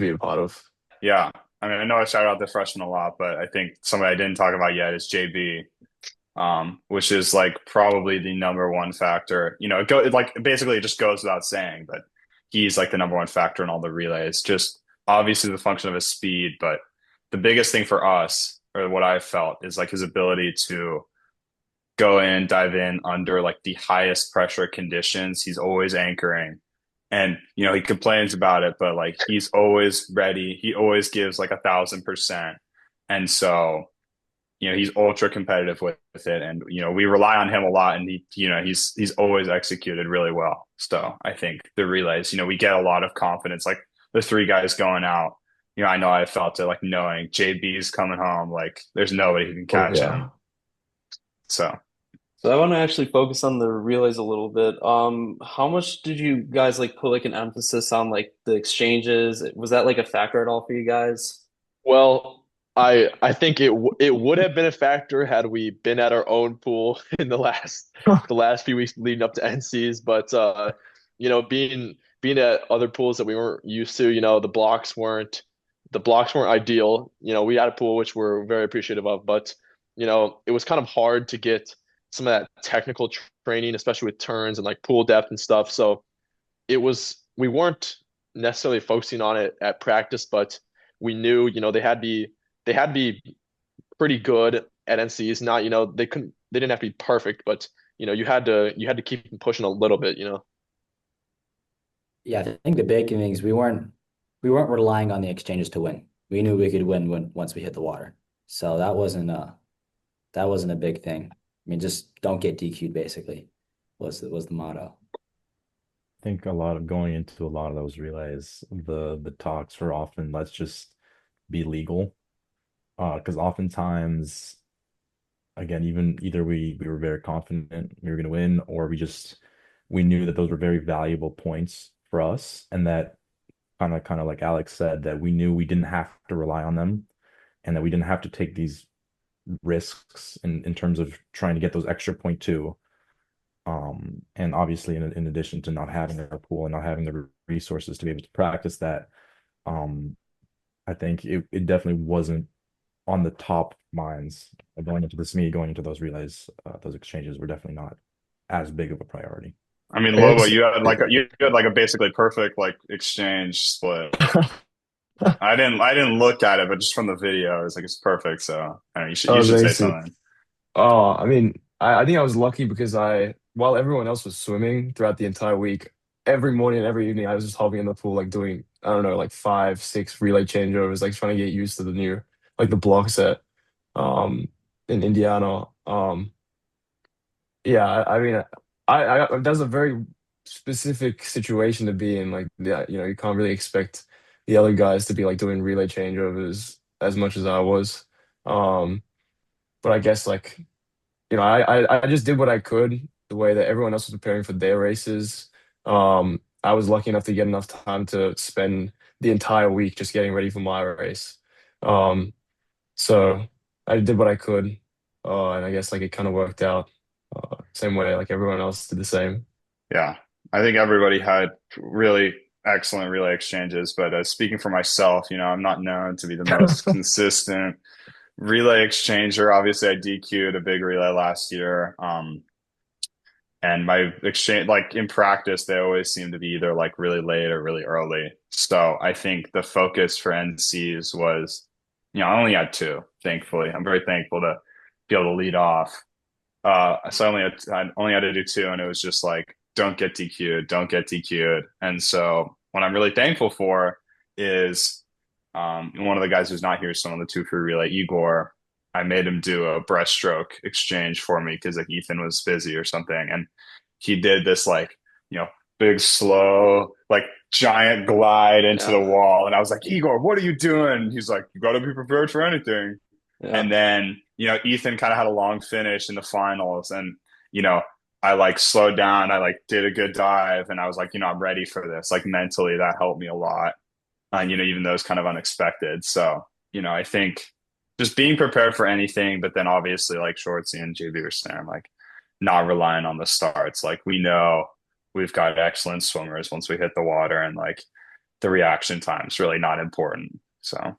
a part of. Yeah. I mean, I know I shouted out the freshman a lot, but I think somebody I didn't talk about yet is JB, which is like probably the number one factor. It like basically it just goes without saying, but he's like the number one factor in all the relays. Just obviously the function of his speed, but the biggest thing for us, or what I felt, is like his ability to go in, dive in under like the highest pressure conditions. He's always anchoring. And he complains about it, but like he's always ready. He always gives like 1,000%. And so, he's ultra competitive with it. And we rely on him a lot, and he's always executed really well. So I think the relays, we get a lot of confidence. Like the three guys going out, I know I felt it, like knowing JB's coming home, like there's nobody who can Oh catch him. yeah. So So I want to actually focus on the relays a little bit. How much did you guys like put like an emphasis on like the exchanges? Was that like a factor at all for you guys? Well, I think it would have been a factor had we been at our own pool in the last few weeks leading up to NCs, but being at other pools that we weren't used to, the blocks weren't ideal. We had a pool which we're very appreciative of, but it was kind of hard to get some of that technical training, especially with turns and like pool depth and stuff. So we weren't necessarily focusing on it at practice, but we knew, they had to be pretty good at NCs. Not, they didn't have to be perfect, but you had to keep them pushing a little bit. Yeah, I think the big thing is we weren't relying on the exchanges to win. We knew we could win once we hit the water. So that wasn't a big thing. I mean, just don't get DQ'd basically was the motto. I think a lot of going into a lot of those relays, the talks were often let's just be legal. Because oftentimes, again, even either we were very confident we were going to win, or we knew that those were very valuable points for us, and that kind of like Alex said, that we knew we didn't have to rely on them, and that we didn't have to take these risks in terms of trying to get those extra point two. And obviously, in addition to not having a pool and not having the resources to be able to practice that, um, I think it definitely wasn't on the top minds going into this meet, going into those relays. Those exchanges were definitely not as big of a priority. I mean, I Lobo, guess you had like a basically perfect like exchange split. I didn't look at it, but just from the video, it's perfect. So I don't know, oh, you should say thanks. something. Oh, I mean, I think I was lucky because while everyone else was swimming throughout the entire week, every morning and every evening, I was just hopping in the pool, like doing, I don't know, like 5, 6 relay changeovers, like trying to get used to the new, like the block set, um, in Indiana. Yeah, I mean, that's a very specific situation to be in. Like, yeah, you can't really expect the other guys to be like doing relay changeovers as much as I was. Um, but I guess like I just did what I could the way that everyone else was preparing for their races. I was lucky enough to get enough time to spend the entire week just getting ready for my race. Um, so I did what I could, and I guess like it kind of worked out. Same way like everyone else did the same. Yeah, I think everybody had really excellent relay exchanges, but speaking for myself, I'm not known to be the most consistent relay exchanger. Obviously, I DQ'd a big relay last year. And my exchange, like in practice, they always seem to be either like really late or really early. So I think the focus for NCs was, I only had two, thankfully. I'm very thankful to be able to lead off. So I only had to do two, and it was just like, don't get DQ'd, don't get DQ'd. And so what I'm really thankful for is one of the guys who's not here, so on the 2 free relay, Igor, I made him do a breaststroke exchange for me because like Ethan was busy or something, and he did this like big slow like giant glide into the Yeah. wall. And I was like, Igor, what are you doing? He's like, you got to be prepared for anything. Yeah. And then, Ethan kind of had a long finish in the finals. And, you know, I like slowed down. I like did a good dive. And I was like, I'm ready for this. Like mentally, that helped me a lot. And, even though it's kind of unexpected. So, I think just being prepared for anything, but then obviously, like Schwartzy and JB were saying, like not relying on the starts. Like we know we've got excellent swimmers once we hit the water, and like the reaction time is really not important. So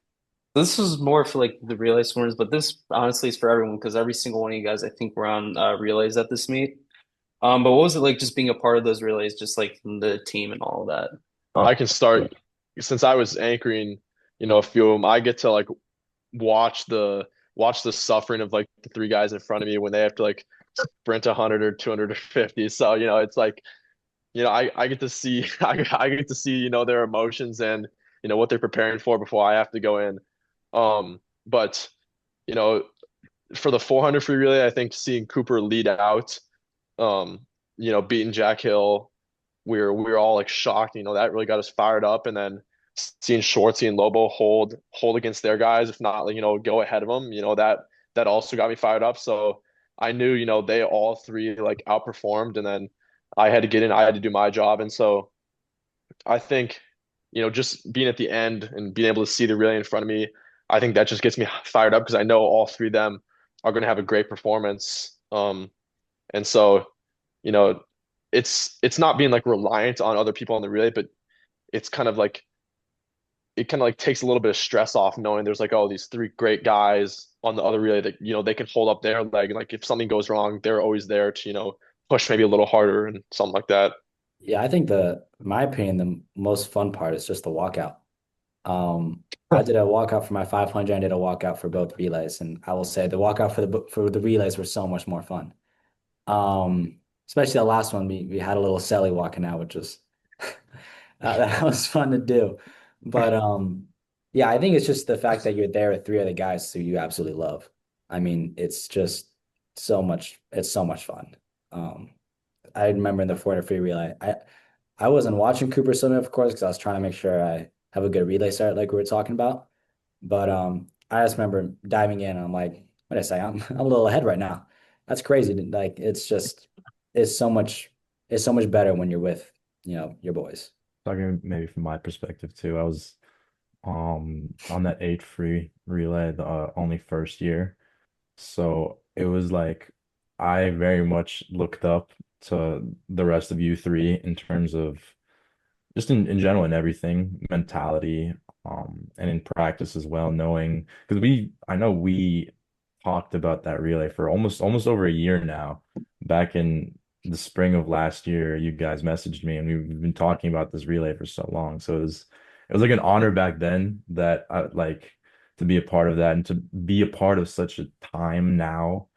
This was more for like the relay swimmers, but this honestly is for everyone because every single one of you guys, I think, were on relays at this meet. But what was it like just being a part of those relays, just like the team and all of that? I Oh, can yeah. start since I was anchoring, a few of them. I get to like watch the suffering of like the three guys in front of me when they have to like sprint 100 or 250. So, it's like, I get to see I get to see, their emotions and what they're preparing for before I have to go in. But you know, for the 400 free relay, I think seeing Cooper lead out, beating Jack Hill, we were all like shocked. That really got us fired up. And then seeing Schwartzy and Lobo hold against their guys, if not like go ahead of them, that also got me fired up. So I knew they all three like outperformed, and then I had to get in. I had to do my job, and so I think just being at the end and being able to see the relay in front of me, I think that just gets me fired up because I know all three of them are going to have a great performance. And so, you know, it's not being like reliant on other people on the relay, but it's kind of like it kind of like takes a little bit of stress off knowing there's like, oh, these three great guys on the other relay that they can hold up their leg, and like if something goes wrong, they're always there to push maybe a little harder and something like that. Yeah, I think in my opinion, the most fun part is just the walkout. I did a walkout for my 500. I did a walkout for both relays, and I will say the walkout for the relays were so much more fun. Especially the last one, we had a little celly walking out, which was that was fun to do. But yeah, I think it's just the fact that you're there with three other guys who you absolutely love. I mean, it's just it's so much fun. Um, I remember in the 400 free relay, I wasn't watching Cooper Summit, of course, because I was trying to make sure I have a good relay start like we were talking about. But I just remember diving in and I'm like, what did I say? I'm a little ahead right now. That's crazy. Like it's so much it's so much better when you're with, your boys. Talking maybe from my perspective too, I was on that 8 free relay the only first year. So it was like I very much looked up to the rest of you three in terms of just in general in everything, mentality, and in practice as well, knowing because I know we talked about that relay for almost over a year now. Back in the spring of last year, you guys messaged me and we've been talking about this relay for so long. So it was like an honor back then that I like to be a part of that and to be a part of such a time now.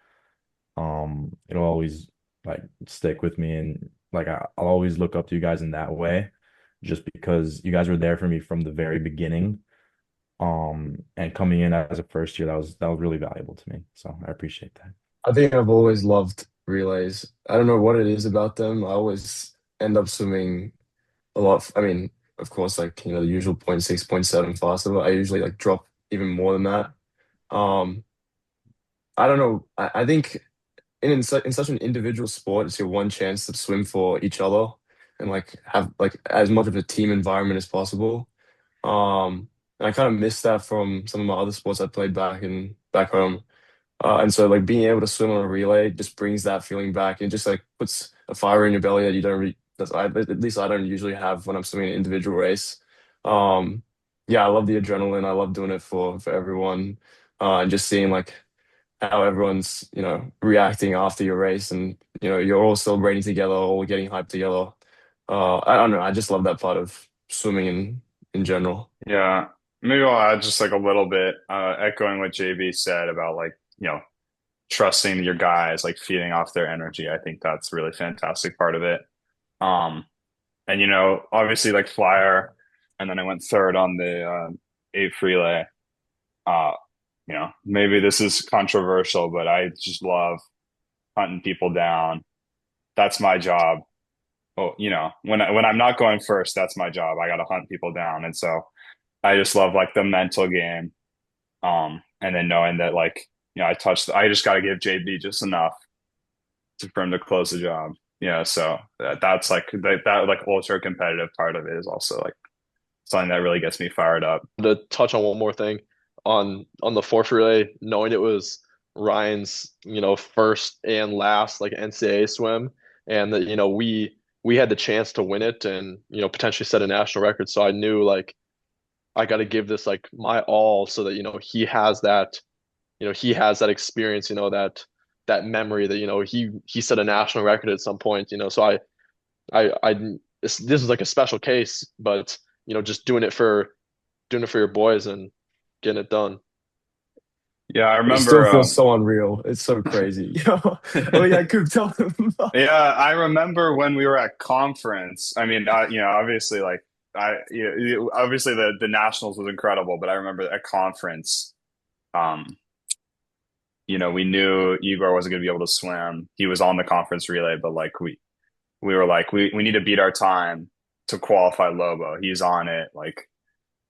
It'll always like stick with me, and like I'll always look up to you guys in that way just because you guys were there for me from the very beginning. And coming in as a first year, that was really valuable to me. So I appreciate that. I think I've always loved relays. I don't know what it is about them. I always end up swimming a lot. I mean, of course, like, the usual point 0.6, point 0.7 faster, but I usually like drop even more than that. Um, I don't know. I think in such an individual sport, it's your one chance to swim for each other and like have like as much of a team environment as possible. And I kind of miss that from some of my other sports I played back home. And so like being able to swim on a relay just brings that feeling back and just like puts a fire in your belly that you don't really, at least I don't usually have when I'm swimming an individual race. Um, yeah, I love the adrenaline. I love doing it for everyone. And just seeing like how everyone's, reacting after your race and, you're all celebrating together, all getting hyped together. I don't know. I just love that part of swimming in general. yeah, maybe I'll add just like a little bit, echoing what JB said about like, trusting your guys, like feeding off their energy. I think that's a really fantastic part of it. Um, and obviously like flyer, and then I went third on the 8 relay. Uh, maybe this is controversial, but I just love hunting people down. That's my job. well, when I'm not going first, that's my job. I got to hunt people down, and so I just love like the mental game. And then knowing that like I just got to give JB just enough for him to close the job. So that's like that like ultra competitive part of it is also like something that really gets me fired up. To touch on one more thing on the fourth relay, knowing it was Ryan's, first and last like NCAA swim, and that we had the chance to win it and potentially set a national record. So I knew like I got to give this like my all so that he has that experience, that memory that he set a national record at some point. So I this is like a special case, but just doing it for your boys and getting it done. Yeah, I It still remember. feels so unreal. It's so crazy. Oh yeah, Coop, tell them. Yeah, I remember when we were at conference. I mean, obviously, like obviously the nationals was incredible, but I remember at conference, um, we knew Igor wasn't going to be able to swim. He was on the conference relay, but like we were like we need to beat our time to qualify Lobo. He's on it, like,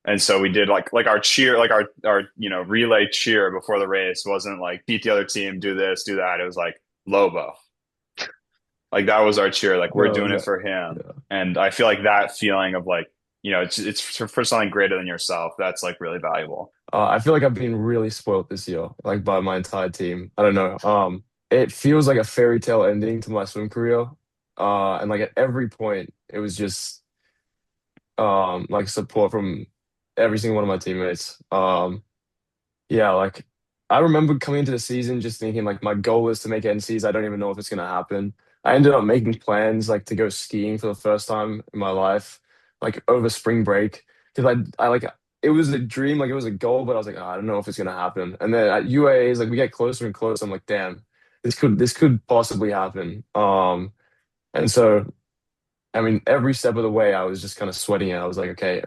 and so we did like our cheer, like our relay cheer before the race wasn't like beat the other team, do this, do that. It was like Lobo. Like that was our cheer. Like we're Bro, doing it no. for him. Yeah. And I feel like that feeling of like, it's for something greater than yourself. That's like really valuable. I feel like I've been really spoiled this year, like by my entire team. I don't know. It feels like a fairy tale ending to my swim career. And like at every point, it was just like support from every single one of my teammates. Yeah, like I remember coming into the season just thinking like my goal is to make NCs. I don't even know if it's gonna happen. I ended up making plans like to go skiing for the first time in my life, like over spring break. Because I like it was a dream, like it was a goal, but I was like, "Oh, I don't know if it's gonna happen." And then at UAAs, like we get closer and closer. I'm like, damn, this could possibly happen. And so I mean, every step of the way, I was just kind of sweating it. I was like, okay,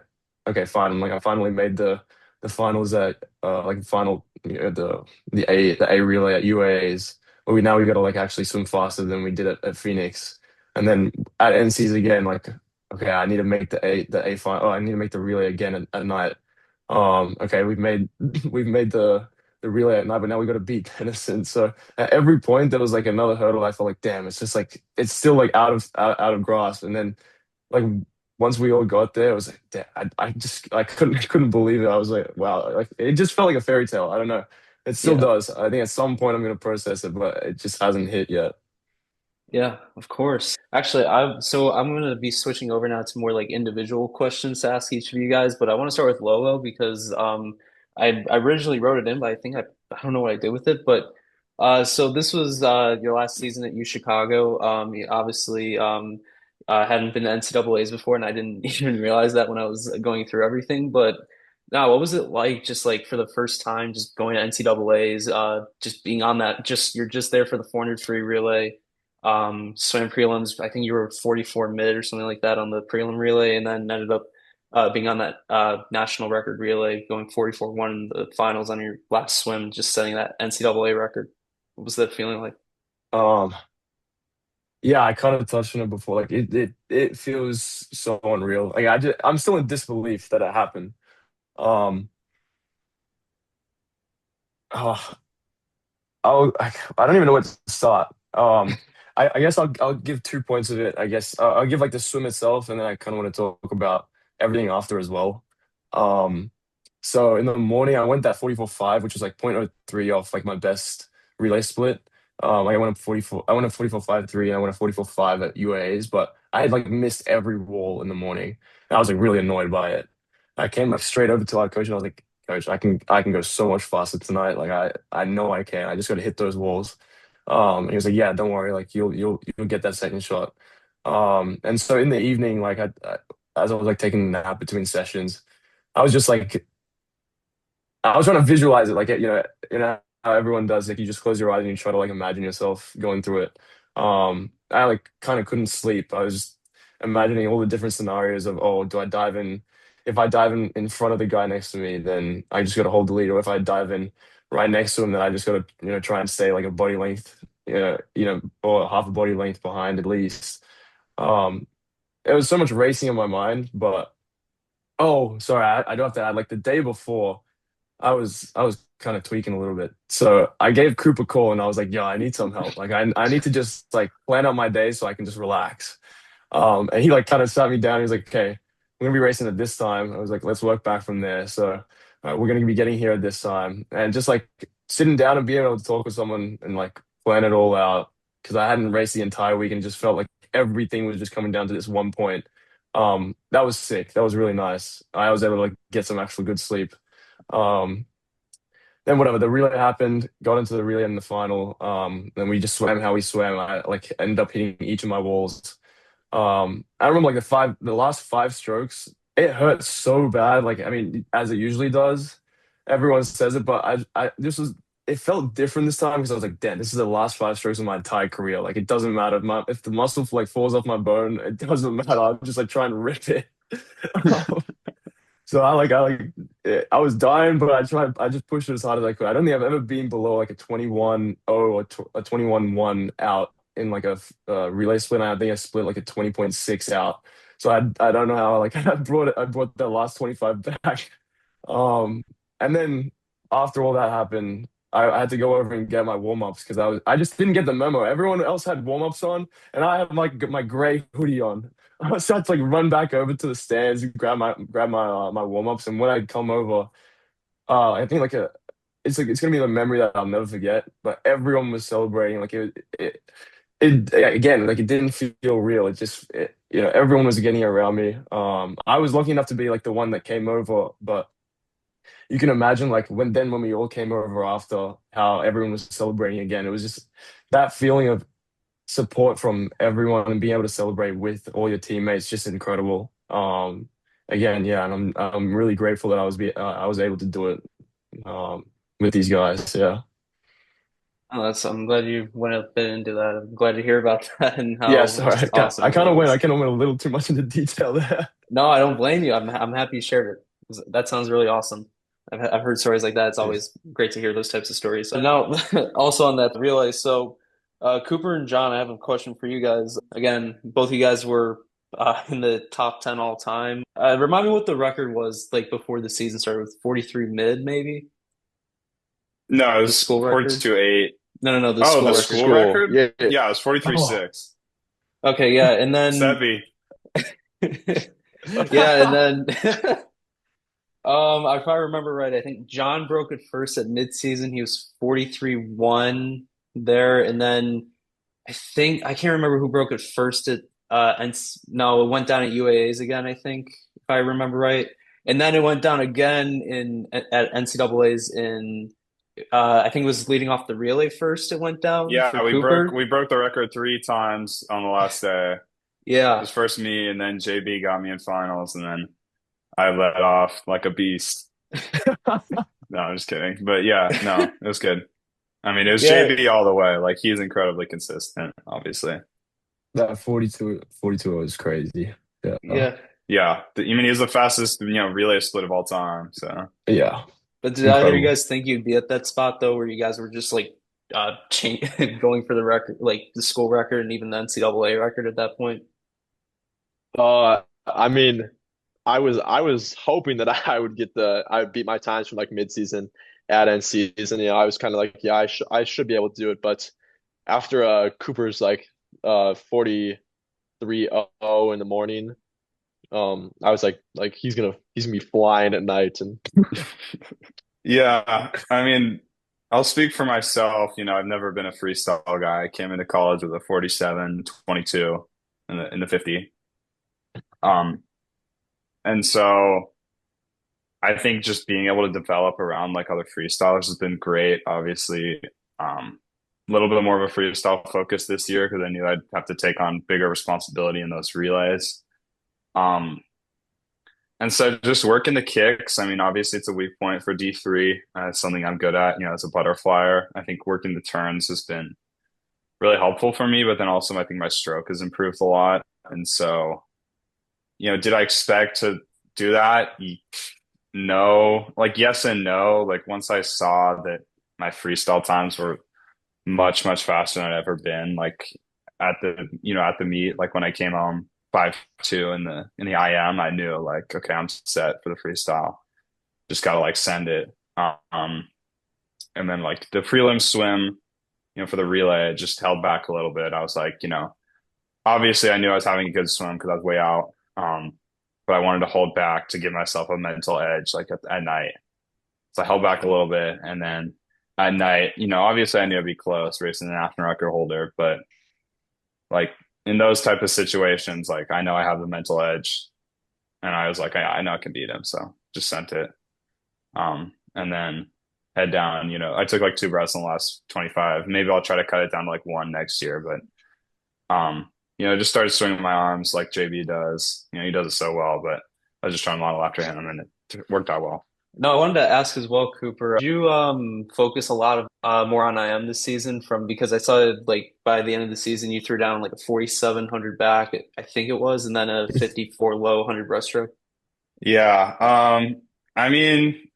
okay, fine. I'm like, I finally made the finals at like final the A relay at UAAs. But we got to like actually swim faster than we did at Phoenix. And then at NCs again, like, okay, I need to make the A final. Oh, I need to make the relay again at night. Okay, we've made the relay at night, but now we got to beat Tennyson. So at every point there was like another hurdle. I felt like, damn, it's just like it's still like out of grasp. And then like once we all got there, it was like, damn, I just I couldn't believe it. I was like, wow, like it just felt like a fairy tale. I don't know. It still Yeah. does. I think at some point I'm gonna process it, but it just hasn't hit yet. Yeah, of course. Actually, I'm gonna be switching over now to more like individual questions to ask each of you guys, but I want to start with Lobo because I originally wrote it in, but I don't know what I did with it. But so this was your last season at UChicago. You obviously hadn't been to NCAAs before, and I didn't even realize that when I was going through everything. But now, what was it like just like for the first time, just going to NCAAs, just being on that, just you're just there for the 400 free relay swam prelims. I think you were 44 mid or something like that on the prelim relay, and then ended up being on that national record relay, going 44-1 in the finals on your last swim, just setting that NCAA record. What was that feeling like? Um, yeah, I kind of touched on it before. Like it feels so unreal. Like I'm still in disbelief that it happened. Um, oh, I don't even know where to start. I guess I'll give 2 points of it. I guess I'll give like the swim itself, and then I kind of want to talk about everything after as well. Um, so in the morning, I went that 44.5, which was like 0.03 off like my best relay split. I went up 44. I went up 44.53, and I went up 44.5 at UAAs, but I had like missed every wall in the morning. And I was like really annoyed by it. I came like straight over to our coach, and I was like, Coach, I can go so much faster tonight. Like I know I can. I just got to hit those walls. And he was like, yeah, don't worry. Like you'll get that second shot. And so in the evening, like as I was like taking a nap between sessions, I was just like I was trying to visualize it, like you know how everyone does. Like you just close your eyes and you try to like imagine yourself going through it. I like kind of couldn't sleep. I was just imagining all the different scenarios of, oh, do I dive in? If I dive in front of the guy next to me, then I just got to hold the lead. Or if I dive in right next to him, then I just got to try and stay like a body length, or half a body length behind at least. Um, it was so much racing in my mind, but oh, sorry, I do have to add, like the day before, I was kind of tweaking a little bit. So I gave Cooper a call and I was like, yo, I need some help. Like I need to just like plan out my day so I can just relax. And he like kind of sat me down. He was like, okay, we're gonna be racing at this time. I was like, let's work back from there. So we're gonna be getting here at this time, and just like sitting down and being able to talk with someone and like plan it all out because I hadn't raced the entire week and just felt like everything was just coming down to this one point. That was sick. That was really nice. I was able to like get some actual good sleep. Um, then whatever, the relay happened, got into the relay in the final. Then we just swam how we swam. I like ended up hitting each of my walls. I remember like the last five strokes, it hurt so bad. Like, I mean, as it usually does. Everyone says it, but it felt different this time because I was like, damn, this is the last five strokes of my entire career. Like, it doesn't matter. If the muscle like falls off my bone, it doesn't matter. I'm just like trying to rip it. So I was dying, but I just pushed it as hard as I could. I don't think I've ever been below like a 21-0 or a 21-1 out in like a relay split. I think I split like a 20.6 out. So I don't know how like I brought that last 25 back. Um, and then after all that happened, I had to go over and get my warm-ups because I just didn't get the memo. Everyone else had warm-ups on, and I had like my gray hoodie on. So I had to like run back over to the stands and grab my warm-ups. And when I come over, I think it's gonna be the memory that I'll never forget. But everyone was celebrating. Like again, like it didn't feel real. Everyone was getting around me. I was lucky enough to be like the one that came over, but you can imagine like when we all came over after how everyone was celebrating again. It was just that feeling of support from everyone and being able to celebrate with all your teammates, just incredible. Again, yeah, and I'm really grateful that I was able to do it with these guys. Yeah, Oh, I'm glad you went a bit into that. I'm glad to hear about that and yeah. how Sorry, just awesome I it kind of went. I was. kind of went a little too much into detail there. No, I don't blame you. I'm happy you shared it. That sounds really awesome. I've heard stories like that. It's Yes. always great to hear those types of stories. So now, also on that, realize so Cooper and John, I have a question for you guys. Again, both of you guys were in the top 10 all time. Remind me what the record was like before the season started with 43 mid, maybe No, it the was school record. 42-8. No, the Oh, school the record. school School. record? Yeah. Yeah, it was Oh. 43-6. Okay, yeah, and then Sebby. yeah, and then if I remember right, I think John broke it first at midseason. He was 43-1 there, and then I can't remember who broke it first at and no, it went down at UAAs again, I think, if I remember right. And then it went down again at NCAAs in I think it was leading off the relay first, it went down for Yeah, Cooper. we broke the record three times on the last day. It Yeah. was first me, and then JB got me in finals, and then I let off like a beast. No, I'm just kidding. But yeah, no, it was good. I mean, it was Yeah. JB all the way. Like he's incredibly consistent, obviously. That 42 was crazy. Yeah, Yeah. Yeah, I mean, he's the fastest, relay split of all time. So yeah, But did either of you incredible. guys think you'd be at that spot though, where you guys were just like going for the record, like the school record and even the NCAA record at that point? I mean, I was hoping that I would beat my times from like mid-season at end season. I was kind of like, yeah, I should be able to do it. But after Cooper's like 43-0 in the morning, I was like he's gonna be flying at night and yeah, I mean, I'll speak for myself. I've never been a freestyle guy. I came into college with a 47-22 in the 50. Um, and so I think just being able to develop around like other freestylers has been great. Obviously, a little bit more of a freestyle focus this year because I knew I'd have to take on bigger responsibility in those relays. Um, and so just working the kicks. I mean, obviously it's a weak point for D3. It's something I'm good at, as a butterflyer. I think working the turns has been really helpful for me, but then also I think my stroke has improved a lot. And so, did I expect to do that? No, like yes and no. Like once I saw that my freestyle times were much, much faster than I'd ever been, like at the meet, like when I came home 5-2 in the IM, I knew like, okay, I'm set for the freestyle. Just gotta like send it. And then like the prelim swim, for the relay, I just held back a little bit. I was like, obviously I knew I was having a good swim because I was way out. But I wanted to hold back to give myself a mental edge like at night. So I held back a little bit, and then at night, obviously I knew I'd be close racing the national record holder, but like in those type of situations, like I know I have the mental edge, and I was like, I know I can beat him, so just sent it. And then head down. I took like 2 breaths in the last 25. Maybe I'll try to cut it down to like 1 next year, but just started swinging my arms like JB does. He does it so well, but I was just trying to model after him, and it worked out well. No, I wanted to ask as well, Cooper. Did you focus a lot of more on IM this season because I saw like by the end of the season you threw down like a 4,700 back, I think it was, and then a 54 low 100 breaststroke. Yeah. I mean,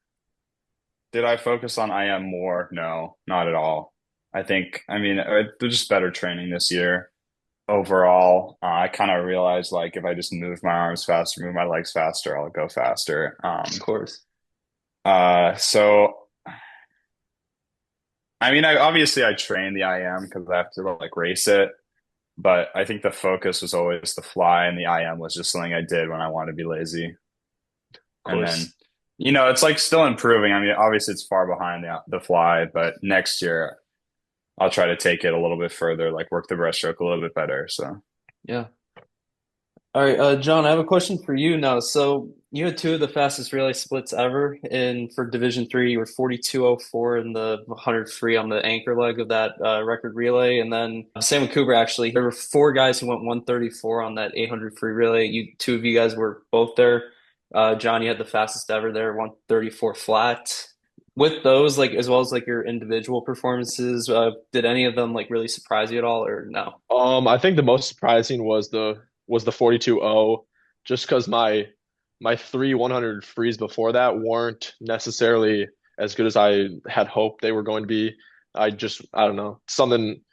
did I focus on IM more? No, not at all. I mean, there's just better training this year overall. I kind of realized like if I just move my arms faster, move my legs faster, I'll go faster. Of course. So I mean, I train the IM because I have to like race it, but I think the focus was always the fly, and the IM was just something I did when I wanted to be lazy. Of And then, course. it's like still improving. I mean, obviously it's far behind the fly, but next year I'll try to take it a little bit further, like work the breaststroke a little bit better. So Yeah. All right, John, I have a question for you now. So you had two of the fastest relay splits ever for Division Three. You were 42:04 in the 100 free on the anchor leg of that record relay, and then same with Cooper. Actually, there were four guys who went 134 on that 800 free relay. Two of you guys were both there. John, you had the fastest ever there, 134 flat. With those, like as well as like your individual performances, did any of them like really surprise you at all, or no? I think the most surprising was the 42-0, just because my three 100 frees before that weren't necessarily as good as I had hoped they were going to be. I don't know, something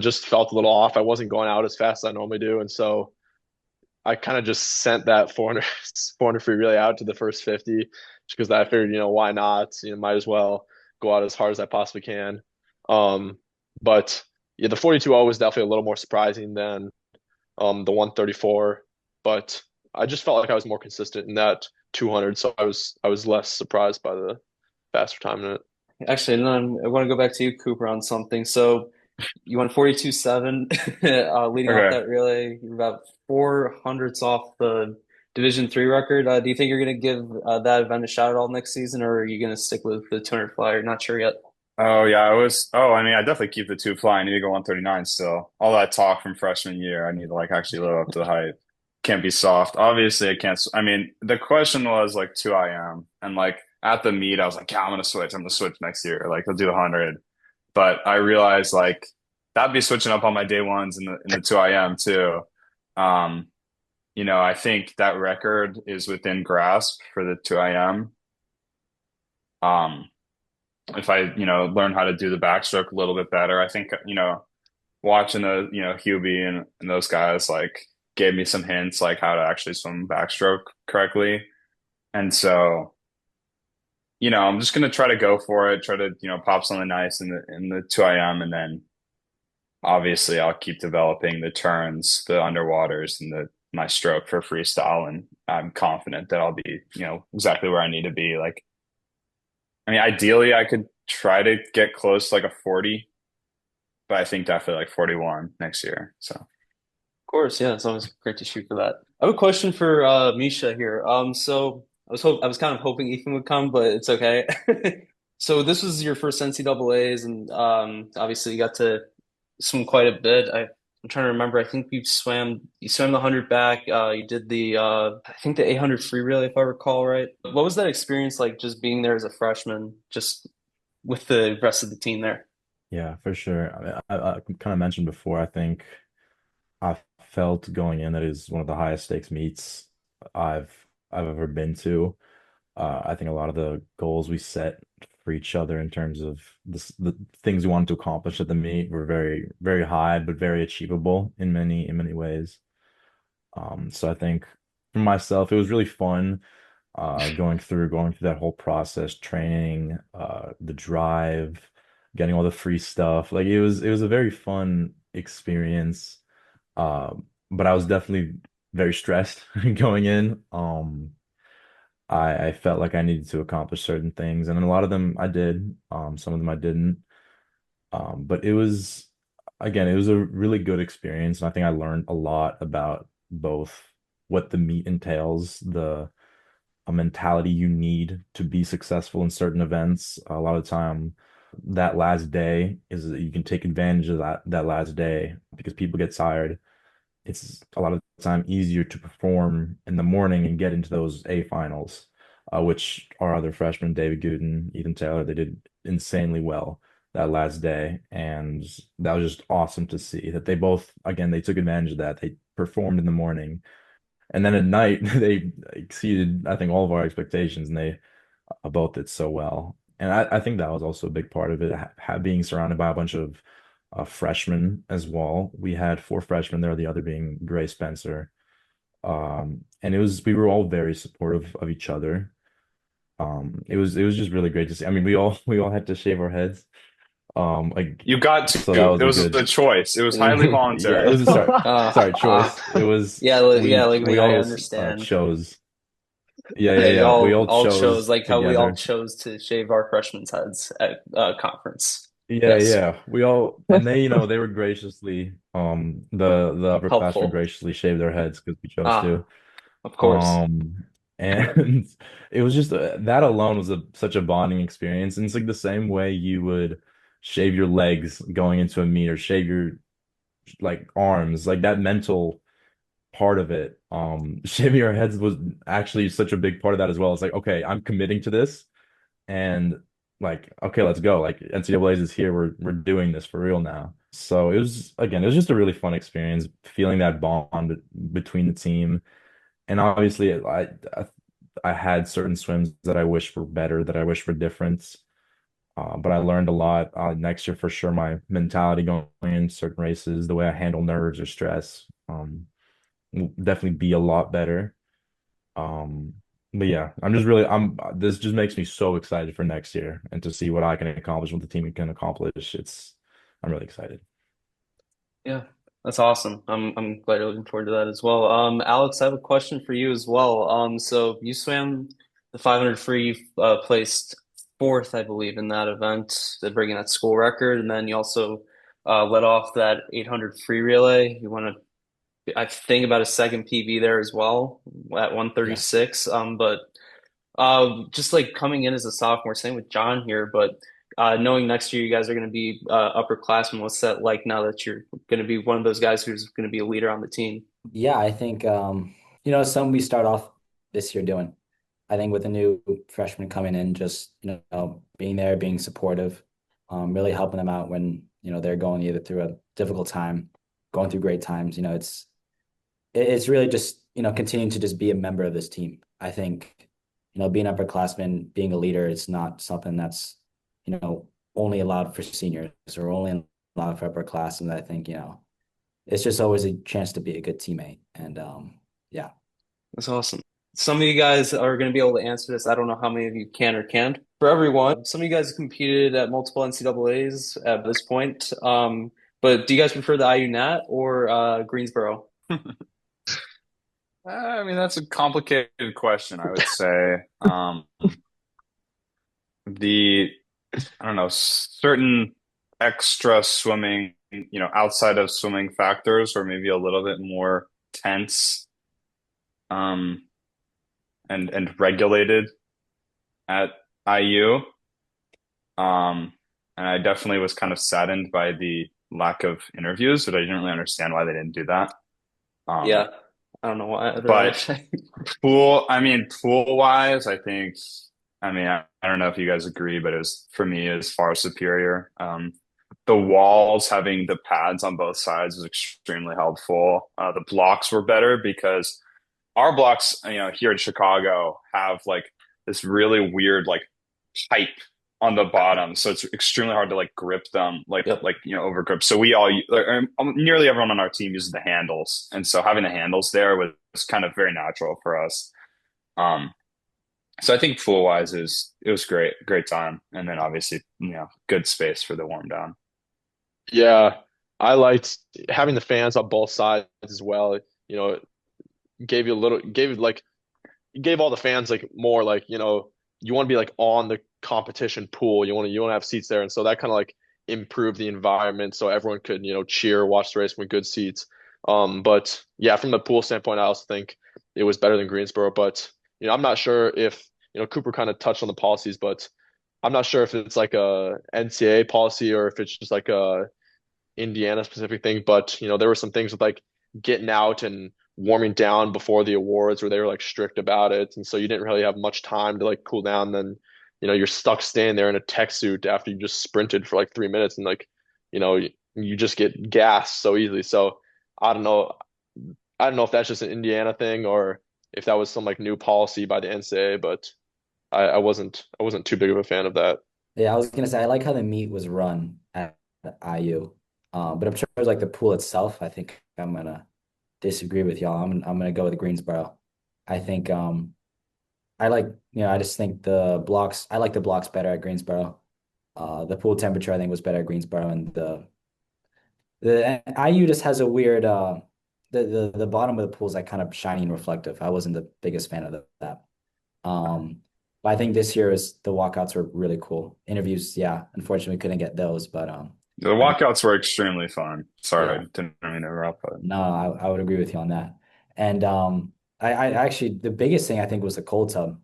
just felt a little off. I wasn't going out as fast as I normally do, and so I kind of just sent that 400 free relay out to the first 50, just because I figured, why not? Might as well go out as hard as I possibly can. But yeah, the 42-0 was definitely a little more surprising than the 134, but I just felt like I was more consistent in that 200, so I was less surprised by the faster time in it. Actually, no, I want to go back to you, Cooper, on something. So you went 42.7 leading off okay. that relay. You're about 400ths off the Division Three record. Do you think you're going to give that event a shot at all next season, or are you going to stick with the 200 flyer? Not sure yet. Oh yeah, I was. Oh, I mean, I definitely keep the 2 fly. I need to go 139 still. All that talk from freshman year, I need to like actually live up to the hype. Can't be soft. Obviously, I can't. I mean, the question was like 2 IM, and like at the meet, I was like, yeah, I'm gonna switch. I'm gonna switch next year. Like I'll do the 100. But I realized like that'd be switching up on my day ones in the 2 IM too. Um, I think that record is within grasp for the 2 IM. Um, if I, learn how to do the backstroke a little bit better, I think, watching Hubie and those guys like gave me some hints like how to actually swim backstroke correctly. And so, I'm just gonna try to go for it, try to, pop something nice in the 2 IM, and then obviously I'll keep developing the turns, the underwaters, and my stroke for freestyle, and I'm confident that I'll be, exactly where I need to be. Like, I mean, ideally I could try to get close to like a 40, but I think definitely like 41 next year. So Of course, yeah, it's always great to shoot for that. I have a question for Misha here. So I was kind of hoping Ethan would come, but it's okay. So this was your first NCAAs, and obviously you got to swim quite a bit. I'm trying to remember. I think you swam the 100 back. You did the I think the 800 free relay, if I recall right. What was that experience like, just being there as a freshman, just with the rest of the team there? Yeah, for sure. I mean, I kind of mentioned before, I think I felt going in that is one of the highest stakes meets I've ever been to. I think a lot of the goals we set for each other in terms of the things we wanted to accomplish at the meet were very, very high, but very achievable in many ways. So I think for myself, it was really fun going through that whole process, training, the drive, getting all the free stuff. Like it was a very fun experience. But I was definitely very stressed going in. I felt like I needed to accomplish certain things, and then a lot of them I did. Some of them I didn't. But it was, again, it was a really good experience, and I think I learned a lot about both what the meet entails, the a mentality you need to be successful in certain events. A lot of the time, that last day is that you can take advantage of that last day because people get tired. It's a lot of the time easier to perform in the morning and get into those A finals, which our other freshmen, David Gooden, Ethan Taylor, they did insanely well that last day. And that was just awesome to see that they both, again, they took advantage of that. They performed in the morning. And then at night, they exceeded, I think, all of our expectations, and they both did so well. And I think that was also a big part of it, being surrounded by a bunch of freshmen as well. We had four freshmen there, the other being Gray Spencer. And we were all very supportive of each other. It was just really great to see. I mean, we all had to shave our heads. Like You got so that to. was It a was good a choice. It was highly yeah, it voluntary. was sorry choice. It was yeah, yeah, like we I all understand. chose. Yeah, you We all all chose chose like how we all together. chose to shave our freshmen's heads at conference. Yes, Yeah. We all and they, they were graciously the upperclassmen helpful. graciously shaved their heads because we chose Ah, to. of course. And it was just that alone was such a bonding experience. And it's like the same way you would shave your legs going into a meet or shave your like arms, like that mental part of it. Shaving our heads was actually such a big part of that as well. It's like, okay, I'm committing to this and like, okay, let's go. Like NCAA's is here. We're doing this for real now. So it was just a really fun experience, feeling that bond between the team. And obviously I had certain swims that I wish were better, that I wish were different. But I learned a lot. Next year for sure, my mentality going in certain races, the way I handle nerves or stress, will definitely be a lot better. Um, but yeah, this just makes me so excited for next year and to see what I can accomplish, what the team can accomplish. I'm really excited. Yeah, that's awesome. I'm quite looking forward to that as well. Alex, I have a question for you as well. So you swam the 500 free, placed fourth, I believe, in that event, breaking that school record, and then you also led off that 800 free relay. You won I think about a second PB there as well at Yes. 136. But just like coming in as a sophomore, same with John here, but knowing next year you guys are going to be upperclassmen, what's that like now that you're going to be one of those guys who's going to be a leader on the team? Yeah, I think some we start off this year doing. I think with a new freshman coming in, just being there, being supportive, really helping them out when they're going either through a difficult time, going through great times. It's really just continuing to just be a member of this team. I think being upperclassman, being a leader, it's not something that's only allowed for seniors or only allowed for upperclassmen. I think it's just always a chance to be a good teammate. And yeah. That's awesome. Some of you guys are going to be able to answer this. I don't know how many of you can or can't. For everyone, some of you guys have competed at multiple NCAAs at this point. But do you guys prefer the IU Nat or Greensboro? I mean, that's a complicated question, I would say. The I don't know, certain extra swimming, outside of swimming factors, or maybe a little bit more tense, um, and regulated at IU. And I definitely was kind of saddened by the lack of interviews, but I didn't really understand why they didn't do that. Um, Yeah, I don't know why either. but pool wise, I don't know if you guys agree, but it was for me is far superior. The walls having the pads on both sides was extremely helpful. The blocks were better because our blocks, here in Chicago have like this really weird like pipe on the bottom, so it's extremely hard to like grip them, Yep. over grip. So we all nearly everyone on our team uses the handles, and so having the handles there was kind of very natural for us. Um, so I think pool wise is it was great time, and then obviously good space for the warm down. Yeah, I liked having the fans on both sides as well. You know, it gave you a little, gave like, gave all the fans like more like, you want to be like on the competition pool. You want to have seats there, and so that kind of like improved the environment so everyone could cheer, watch the race from good seats. But yeah, from the pool standpoint, I also think it was better than Greensboro. But I'm not sure if Cooper kind of touched on the policies, but I'm not sure if it's like a NCAA policy or if it's just like a Indiana specific thing, but there were some things with like getting out and warming down before the awards where they were like strict about it, and so you didn't really have much time to like cool down. Then you're stuck standing there in a tech suit after you just sprinted for like 3 minutes, and like you just get gassed so easily. So I don't know. I don't know if that's just an Indiana thing or if that was some like new policy by the NCAA, but I wasn't too big of a fan of that. Yeah, I was gonna say I like how the meet was run at IU. But I'm sure like the pool itself, I think I'm gonna disagree with y'all. I'm gonna go with Greensboro. I think I like I just think the blocks I like the blocks better at Greensboro. The pool temperature I think was better at Greensboro, and the IU just has a weird the bottom of the pool is like kind of shiny and reflective. I wasn't the biggest fan of that. But I think this year is the walkouts were really cool. Interviews, yeah, unfortunately we couldn't get those, but The I think walkouts were extremely fun. yeah, Sorry, didn't mean to interrupt, but no, I would agree with you on that. And I actually the biggest thing I think was the cold tub.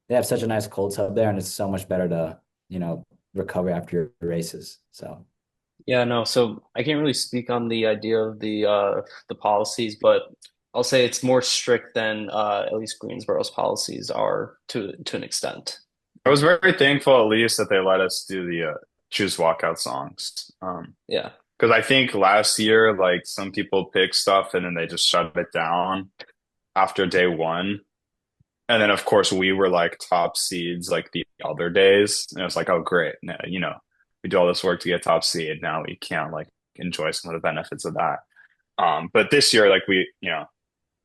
They have such a nice cold tub there, and it's so much better to recover after your races. So Yeah, no. So I can't really speak on the idea of the policies, but I'll say it's more strict than at least Greensboro's policies are to an extent. I was very thankful at least that they let us do the choose walkout songs. Yeah, Because I think last year, like some people pick stuff and then they just shut it down after day one. And then of course we were like top seeds like the other days. And it was like, oh great. Now, we do all this work to get top seed. Now we can't like enjoy some of the benefits of that. But this year, like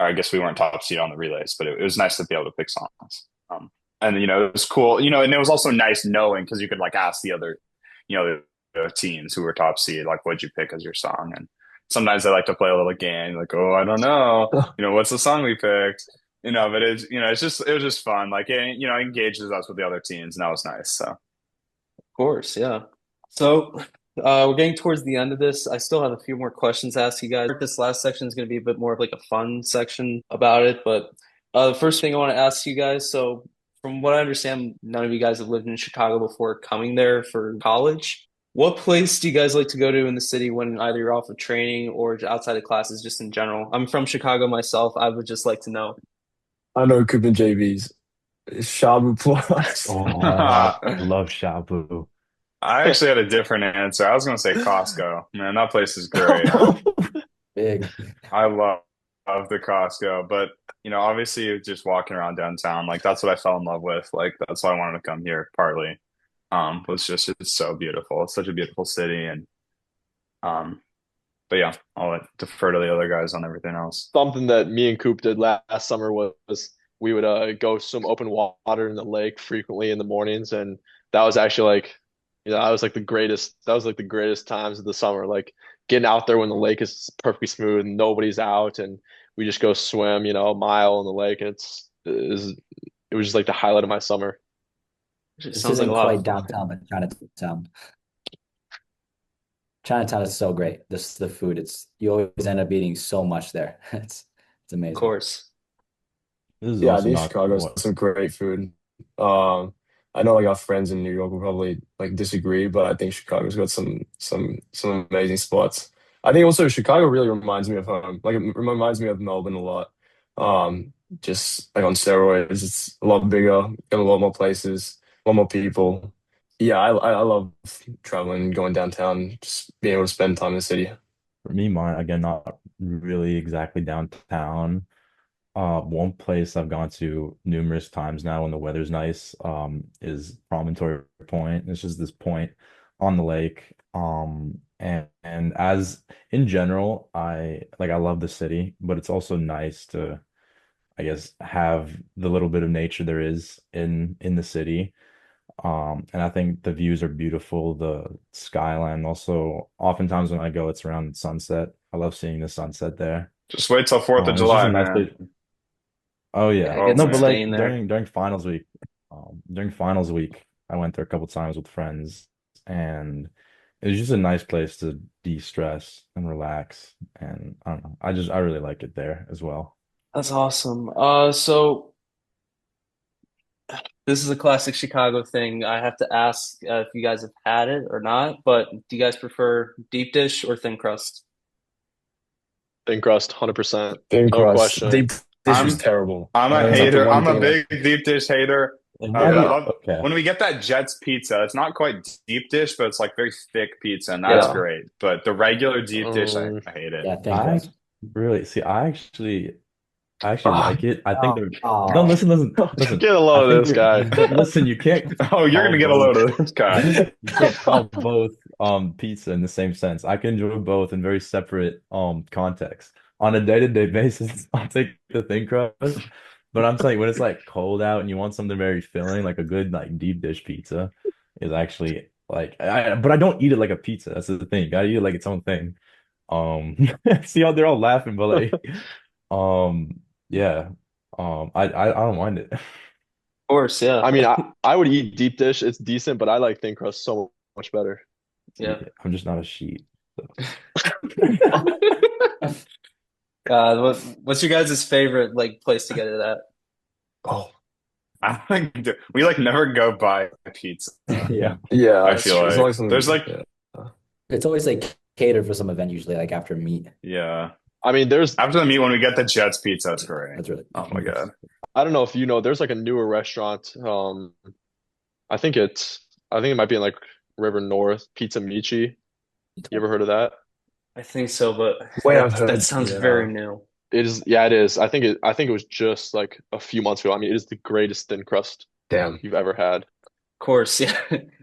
I guess we weren't top seed on the relays, but it was nice to be able to pick songs. And it was cool, and it was also nice knowing because you could like ask the other, the teams who were top seed, like, what'd you pick as your song? And sometimes they like to play a little game, like, oh, I don't know, what's the song we picked? But it was just fun. Like, it engages us with the other teams, and that was nice. So, of course, yeah. So we're getting towards the end of this. I still have a few more questions to ask you guys. This last section is going to be a bit more of like a fun section about it, but the first thing I want to ask you guys, so from what I understand, none of you guys have lived in Chicago before coming there for college. What place do you guys like to go to in the city when either you're off of training or outside of classes, just in general? I'm from Chicago myself. I would just like to know. I know Cooper JV's Shabu Plus. Oh, I love Shabu. I actually had a different answer. I was going to say Costco. Man, that place is great. big. I love the Costco, but obviously just walking around downtown, like that's what I fell in love with. Like that's why I wanted to come here partly. Was just it's so beautiful. It's such a beautiful city and um but yeah, I'll defer to the other guys on everything else. Something that me and Coop did last summer was we would go swim open water in the lake frequently in the mornings, and that was actually like, that was like the greatest. That was like the greatest times of the summer, like getting out there when the lake is perfectly smooth and nobody's out, and we just go swim, a mile in the lake, and it was just like the highlight of my summer. It This sounds like a isn't lot quite of downtown, but Chinatown. Chinatown is so great. This the food. It's you always end up eating so much there. It's amazing. course. This is Yeah, I also think not Chicago has what. some great food. I know like our friends in New York will probably like disagree, but I think Chicago's got some amazing spots. I think also Chicago really reminds me of home. Like it reminds me of Melbourne a lot. Just like on steroids. It's a lot bigger, got a lot more places, a lot more people. Yeah, I love traveling, going downtown, just being able to spend time in the city. For me, mine again, not really exactly downtown. One place I've gone to numerous times now when the weather's nice, is Promontory Point. It's just this point on the lake. And as in general, I love the city, but it's also nice to, I guess, have the little bit of nature there is in the city. And I think the views are beautiful, the skyline. Also, oftentimes when I go, it's around sunset. I love seeing the sunset there. Just wait till 4th of It's just July, a nice man. place. Oh Yeah, yeah. get Oh No, some but man. like staying there. during finals week, I went there a couple times with friends, and it was just a nice place to de-stress and relax. And I don't know. I really like it there as well. That's awesome. So this is a classic Chicago thing. I have to ask if you guys have had it or not, but do you guys prefer deep dish or thin crust? Thin crust, 100%, Thin no crust. question. Deep dish is I'm terrible. I'm a That's like the hater. one I'm a thing that. big deep dish hater. And I Yeah. maybe love Okay. when we get that Jets pizza. It's not quite deep dish, but it's like very thick pizza, and that's Yeah. great. But the regular deep dish, Um, I hate it. Yeah, thin I crust. really see. I actually Ah, like it. I think ah, they're no, Oh, listen. get a I load of think this they're, guy. but listen, you can't Oh, you're call gonna get a load both. of this guy. You can't call both pizza in the same sense. I can enjoy both in very separate contexts. On a day-to-day basis, I'll take the thin crust. But I'm telling you, when it's like cold out and you want something very filling, like a good like deep dish pizza is actually like but I don't eat it like a pizza. That's the thing. I eat it like its own thing. Um see how they're all laughing, but like yeah. I don't mind it. Of course, yeah. I mean, I would eat deep dish. It's decent, but I like thin crust so much better. Yeah. I'm just not a sheet. So. God, what's your guys' favorite like place to get it at? oh, I think we like never go buy pizza. yeah. yeah. I It's feel true. It's like always there's something. like Yeah. It's always like catered for some event, usually like after meet. yeah. I mean, After the meet when we get the Jets pizza, it's great. That's really Oh my God. I don't know if you know, there's like a newer restaurant. I think it's, I think it might be in like River North, Pizza Michi. You ever heard of that? I think so, but Way I've that heard. sounds Yeah. very new. It is, yeah, it is. I think it was just like a few months ago. I mean, it is the greatest thin crust Damn. you've ever had. Of course, yeah.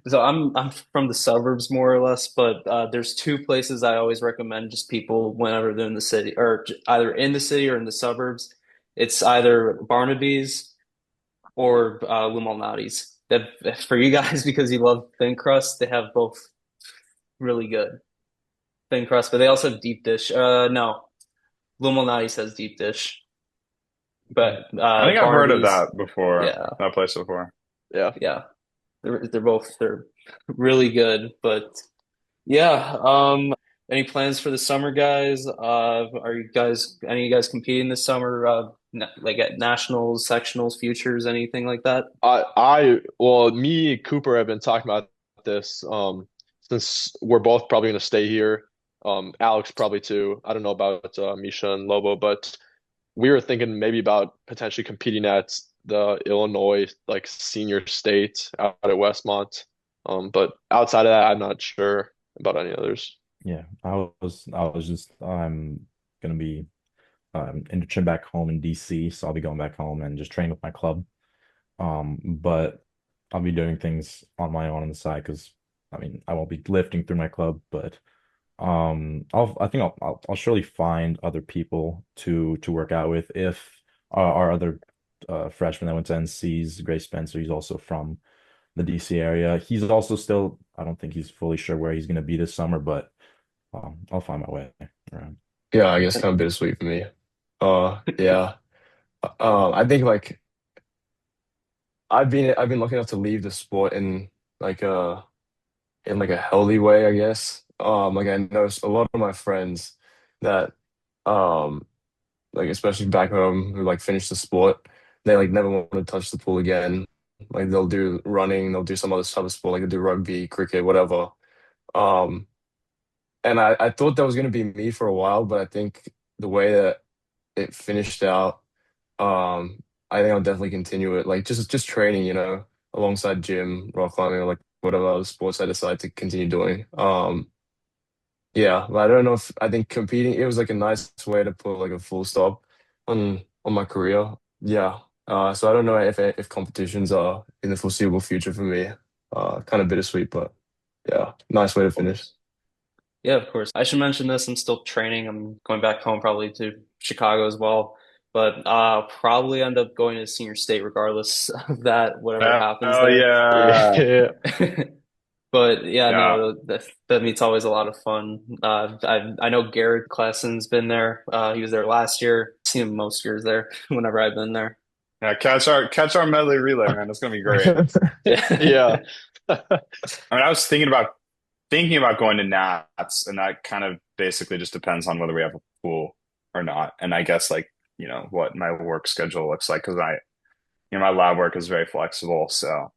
So I'm from the suburbs more or less, but there's two places I always recommend just people whenever they're in the city or either in the city or in the suburbs. It's either Barnaby's or Lou Malnati's. That for you guys because you love thin crust, they have both really good thin crust, but they also have deep dish. No, Lou Malnati's has deep dish, but I think I've heard of Barnaby's, that before, yeah, that place before. Yeah. yeah, they're really good, but. Yeah. Any plans for the summer, guys? Are you guys any of you guys competing this summer? Like at nationals, sectionals, futures, anything like that? Well, me, Cooper have been talking about this, since we're both probably going to stay here. Alex probably too. I don't know about Misha and Lobo, but we were thinking maybe about potentially competing at the Illinois like senior state out at Westmont. But outside of that, I'm not sure about any others. Yeah, I was just gonna be in a trip back home in DC, so I'll be going back home and just train with my club. But I'll be doing things on my own on the side because I mean I won't be lifting through my club, but I think I'll surely find other people to work out with if our other freshman that went to NC's, Gray Spencer, he's also from the DC area. He's also still, I don't think he's fully sure where he's going to be this summer, but I'll find my way around. Yeah, I guess kind of bittersweet for me. Yeah. I think like I've been lucky enough to leave the sport like uh in like a healthy way, I guess. Like I noticed a lot of my friends that um like especially back home who like finished the sport, they like never want to touch the pool again. Like they'll do running, they'll do some other type of sport, like they'll do rugby, cricket, whatever. Um and I thought that was gonna be me for a while, but I think the way that it finished out, um, I think I'll definitely continue it. Like just training, alongside gym, rock climbing, or like whatever other sports I decide to continue doing. Yeah, but I don't know if I think competing, it was like a nice way to put like a full stop on on my career. Yeah. So I don't know if competitions are in the foreseeable future for me. Kind of bittersweet, but yeah, nice way to finish. Yeah, of course. I should mention this. I'm still training. I'm going back home probably to Chicago as well. But probably end up going to senior state regardless of that, whatever happens Oh there. yeah. Yeah. But yeah, Yeah. no, that meet's always a lot of fun. I know Garrett Klessen's been there. He was there last year. Seen him most years there whenever I've been there. Yeah, catch our medley relay, man. It's gonna be great. Yeah. Yeah. I mean, I was thinking about going to Nats, and that kind of basically just depends on whether we have a pool or not. And I guess like, what my work schedule looks like because my lab work is very flexible. So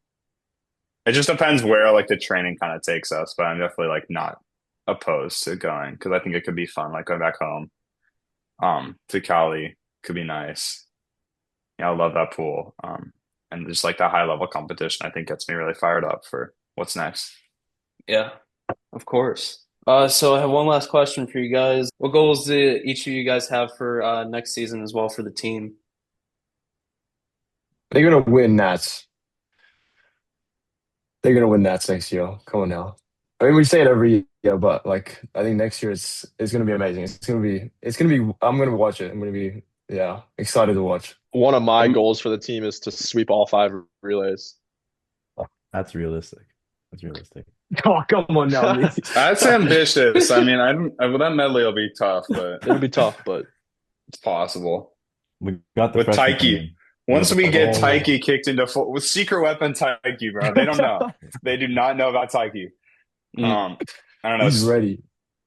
it just depends where like the training kind of takes us. But I'm definitely like not opposed to going because I think it could be fun, like going back home, to Cali could be nice. Yeah, I love that pool. And just like that high level competition, I think gets me really fired up for what's next. Yeah, of course. So I have one last question for you guys. What goals do each of you guys have for next season as well for the team? They're gonna win Nats. They're gonna win Nats next year. Come on now. I mean, we say it every year, but like I think next year it's gonna be amazing. It's gonna be. I'm gonna watch it. I'm gonna be excited to watch. One of my goals for the team is to sweep all 5 relays. That's realistic. That's realistic. Oh, come on now, Lee. That's ambitious. I mean, I don't. Well, that medley will be tough, but It'll be tough, but it's possible. We got the With freshmen Taiki. coming. Once we get Oh. Taiki kicked into full with secret weapon Taiki, bro, they don't know. They do not know about Taiki. I don't know. He's ready.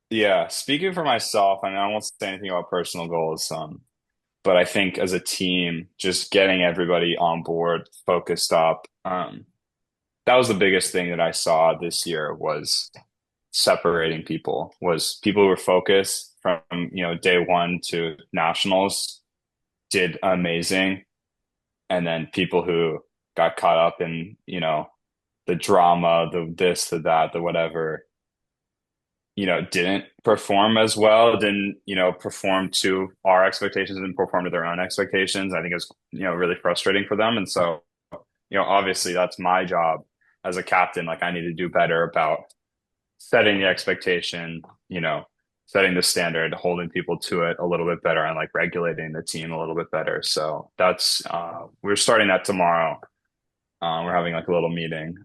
Yeah, speaking for myself, I mean, I won't say anything about personal goals, but I think as a team, just getting everybody on board, focused up, that was the biggest thing that I saw this year was separating people, was people who were focused from, day one to nationals did amazing. And then people who got caught up in, the drama, the this, the that, the whatever, didn't perform as well, didn't, perform to our expectations, didn't perform to their own expectations. I think it was, really frustrating for them. And so, obviously that's my job as a captain. Like I need to do better about setting the expectation, setting the standard, holding people to it a little bit better and like regulating the team a little bit better. So that's, we're starting that tomorrow. We're having like a little meeting,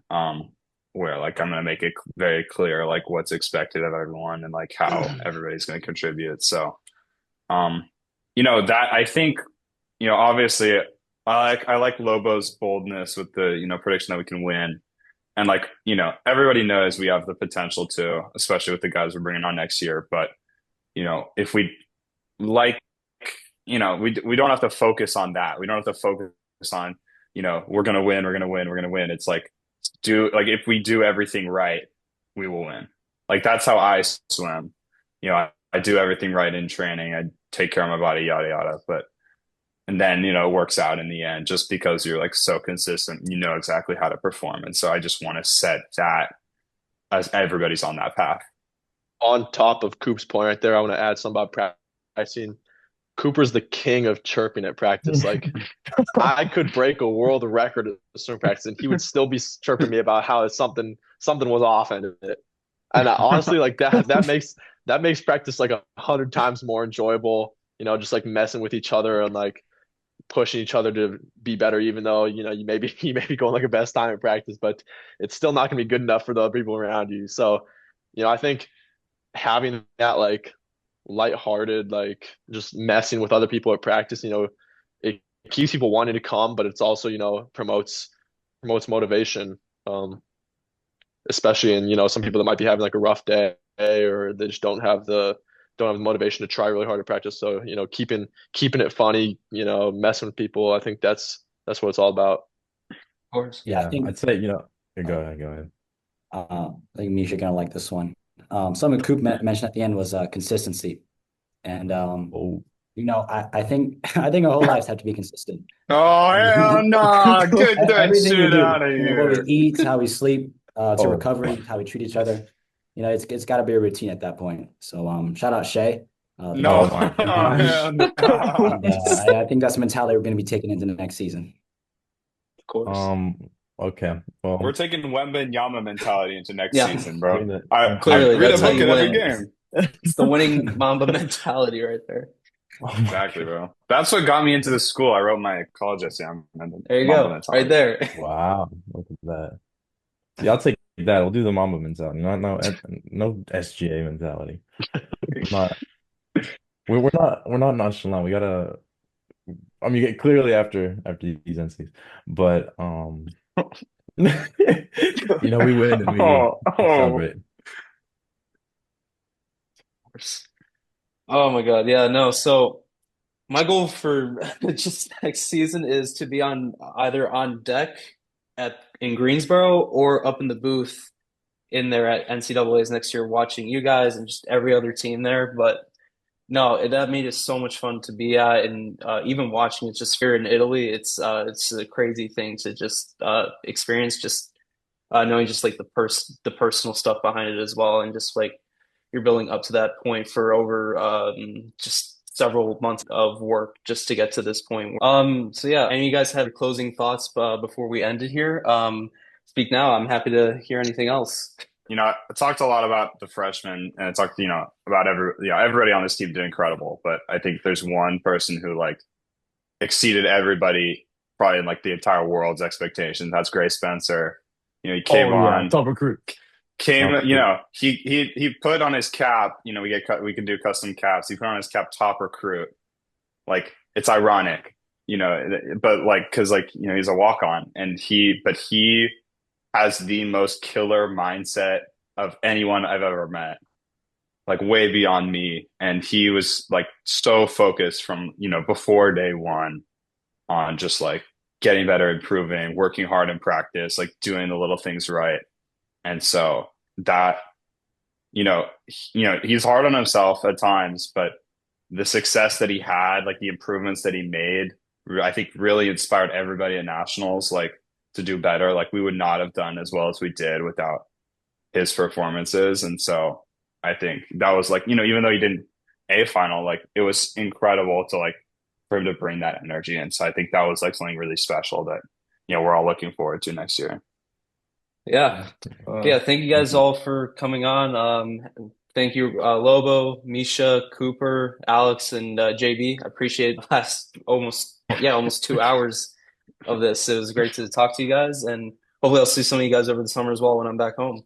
where like I'm going to make it very clear like what's expected of everyone and like how everybody's going to contribute. So, that I think, obviously I like Lobo's boldness with the, prediction that we can win. And like, everybody knows we have the potential to, especially with the guys we're bringing on next year. But, if we like, we don't have to focus on that. We don't have to focus on, we're going to win, we're going to win, we're going to win. It's like, if we do everything right, we will win. Like that's how I swim. I do everything right in training. I take care of my body, yada yada. And then it works out in the end just because you're like so consistent. You know exactly how to perform, and so I just want to set that as everybody's on that path. on top of Coop's point right there, I want to add something about practicing. Cooper's the king of chirping at practice. Like I could break a world record at swim practice, and he would still be chirping me about how something was off in it. And honestly, like that makes practice like 100 times more enjoyable. Just like messing with each other and like pushing each other to be better, even though you may be going like a best time at practice, but it's still not gonna be good enough for the other people around you. So, I think having that like lighthearted, like just messing with other people at practice, it keeps people wanting to come, but it's also, promotes motivation. Especially in, some people that might be having like a rough day or they just don't have the motivation to try really hard at practice. So, keeping it funny, messing with people, I think that's what it's all about. Of course. Yeah, I Yeah, think I'd say, go ahead. I think Misha gonna like this one. Something Coop mentioned at the end was consistency, and Oh, I think I think our whole lives have to be consistent. Oh hell no! Get that Everything we shit do, out of what we here. eat, how we sleep, to Oh. recovery, how we treat each other. It's got to be a routine at that point. So shout out Shay. The No, Oh coach. my gosh. man. And I think that's the mentality we're going to be taking into the next season. Of course. Um, okay. We're Well, taking Wembenyama mentality into next Yeah, season, I bro. mean that I clearly read a that's how book you at every win. game. It's the winning Mamba mentality right there. oh my Exactly, God. bro. That's what got me into the school. I wrote my college essay on There you Mamba go, right mentality. there. Wow. Look at that. See, I'll take that. We'll do the Mamba mentality. No SGA mentality. We're not we're not nonchalant. We gotta I mean clearly after these NCs. But we win and we Oh, oh. celebrate. Oh my God, yeah, no. So my goal for just next season is to be on either on deck in Greensboro or up in the booth in there at NCAA's next year, watching you guys and just every other team there. But no, that made it so much fun to be at, and even watching it just here in Italy, it's a crazy thing to just experience, just knowing just like the personal stuff behind it as well, and just like you're building up to that point for over just several months of work just to get to this point. So yeah, any of you guys have closing thoughts before we end it here? Speak now. I'm happy to hear anything else. I talked a lot about the freshmen and I talked, about everybody on this team did incredible. But I think there's one person who like exceeded everybody probably in like the entire world's expectations. That's Gray Spencer. He came Oh yeah, on, top recruit. came, Top recruit. he put on his cap, we can do custom caps. He put on his cap top recruit. Like it's ironic, but like because like he's a walk on and he has the most killer mindset of anyone I've ever met, like way beyond me. And he was like so focused from, before day one on just like getting better, improving, working hard in practice, like doing the little things right. And so that, he's hard on himself at times, but the success that he had, like the improvements that he made, I think really inspired everybody at nationals, like to do better. Like we would not have done as well as we did without his performances. And so I think that was like, even though he didn't a final, like it was incredible to like for him to bring that energy in. So I think that was like something really special that, we're all looking forward to next year. Yeah. Yeah. Yeah, thank you Thank guys you. all for coming on. Thank you, Lobo, Misha, Cooper, Alex, and JB. I appreciate the last almost 2 hours of this. It was great to talk to you guys, and hopefully I'll see some of you guys over the summer as well when I'm back home.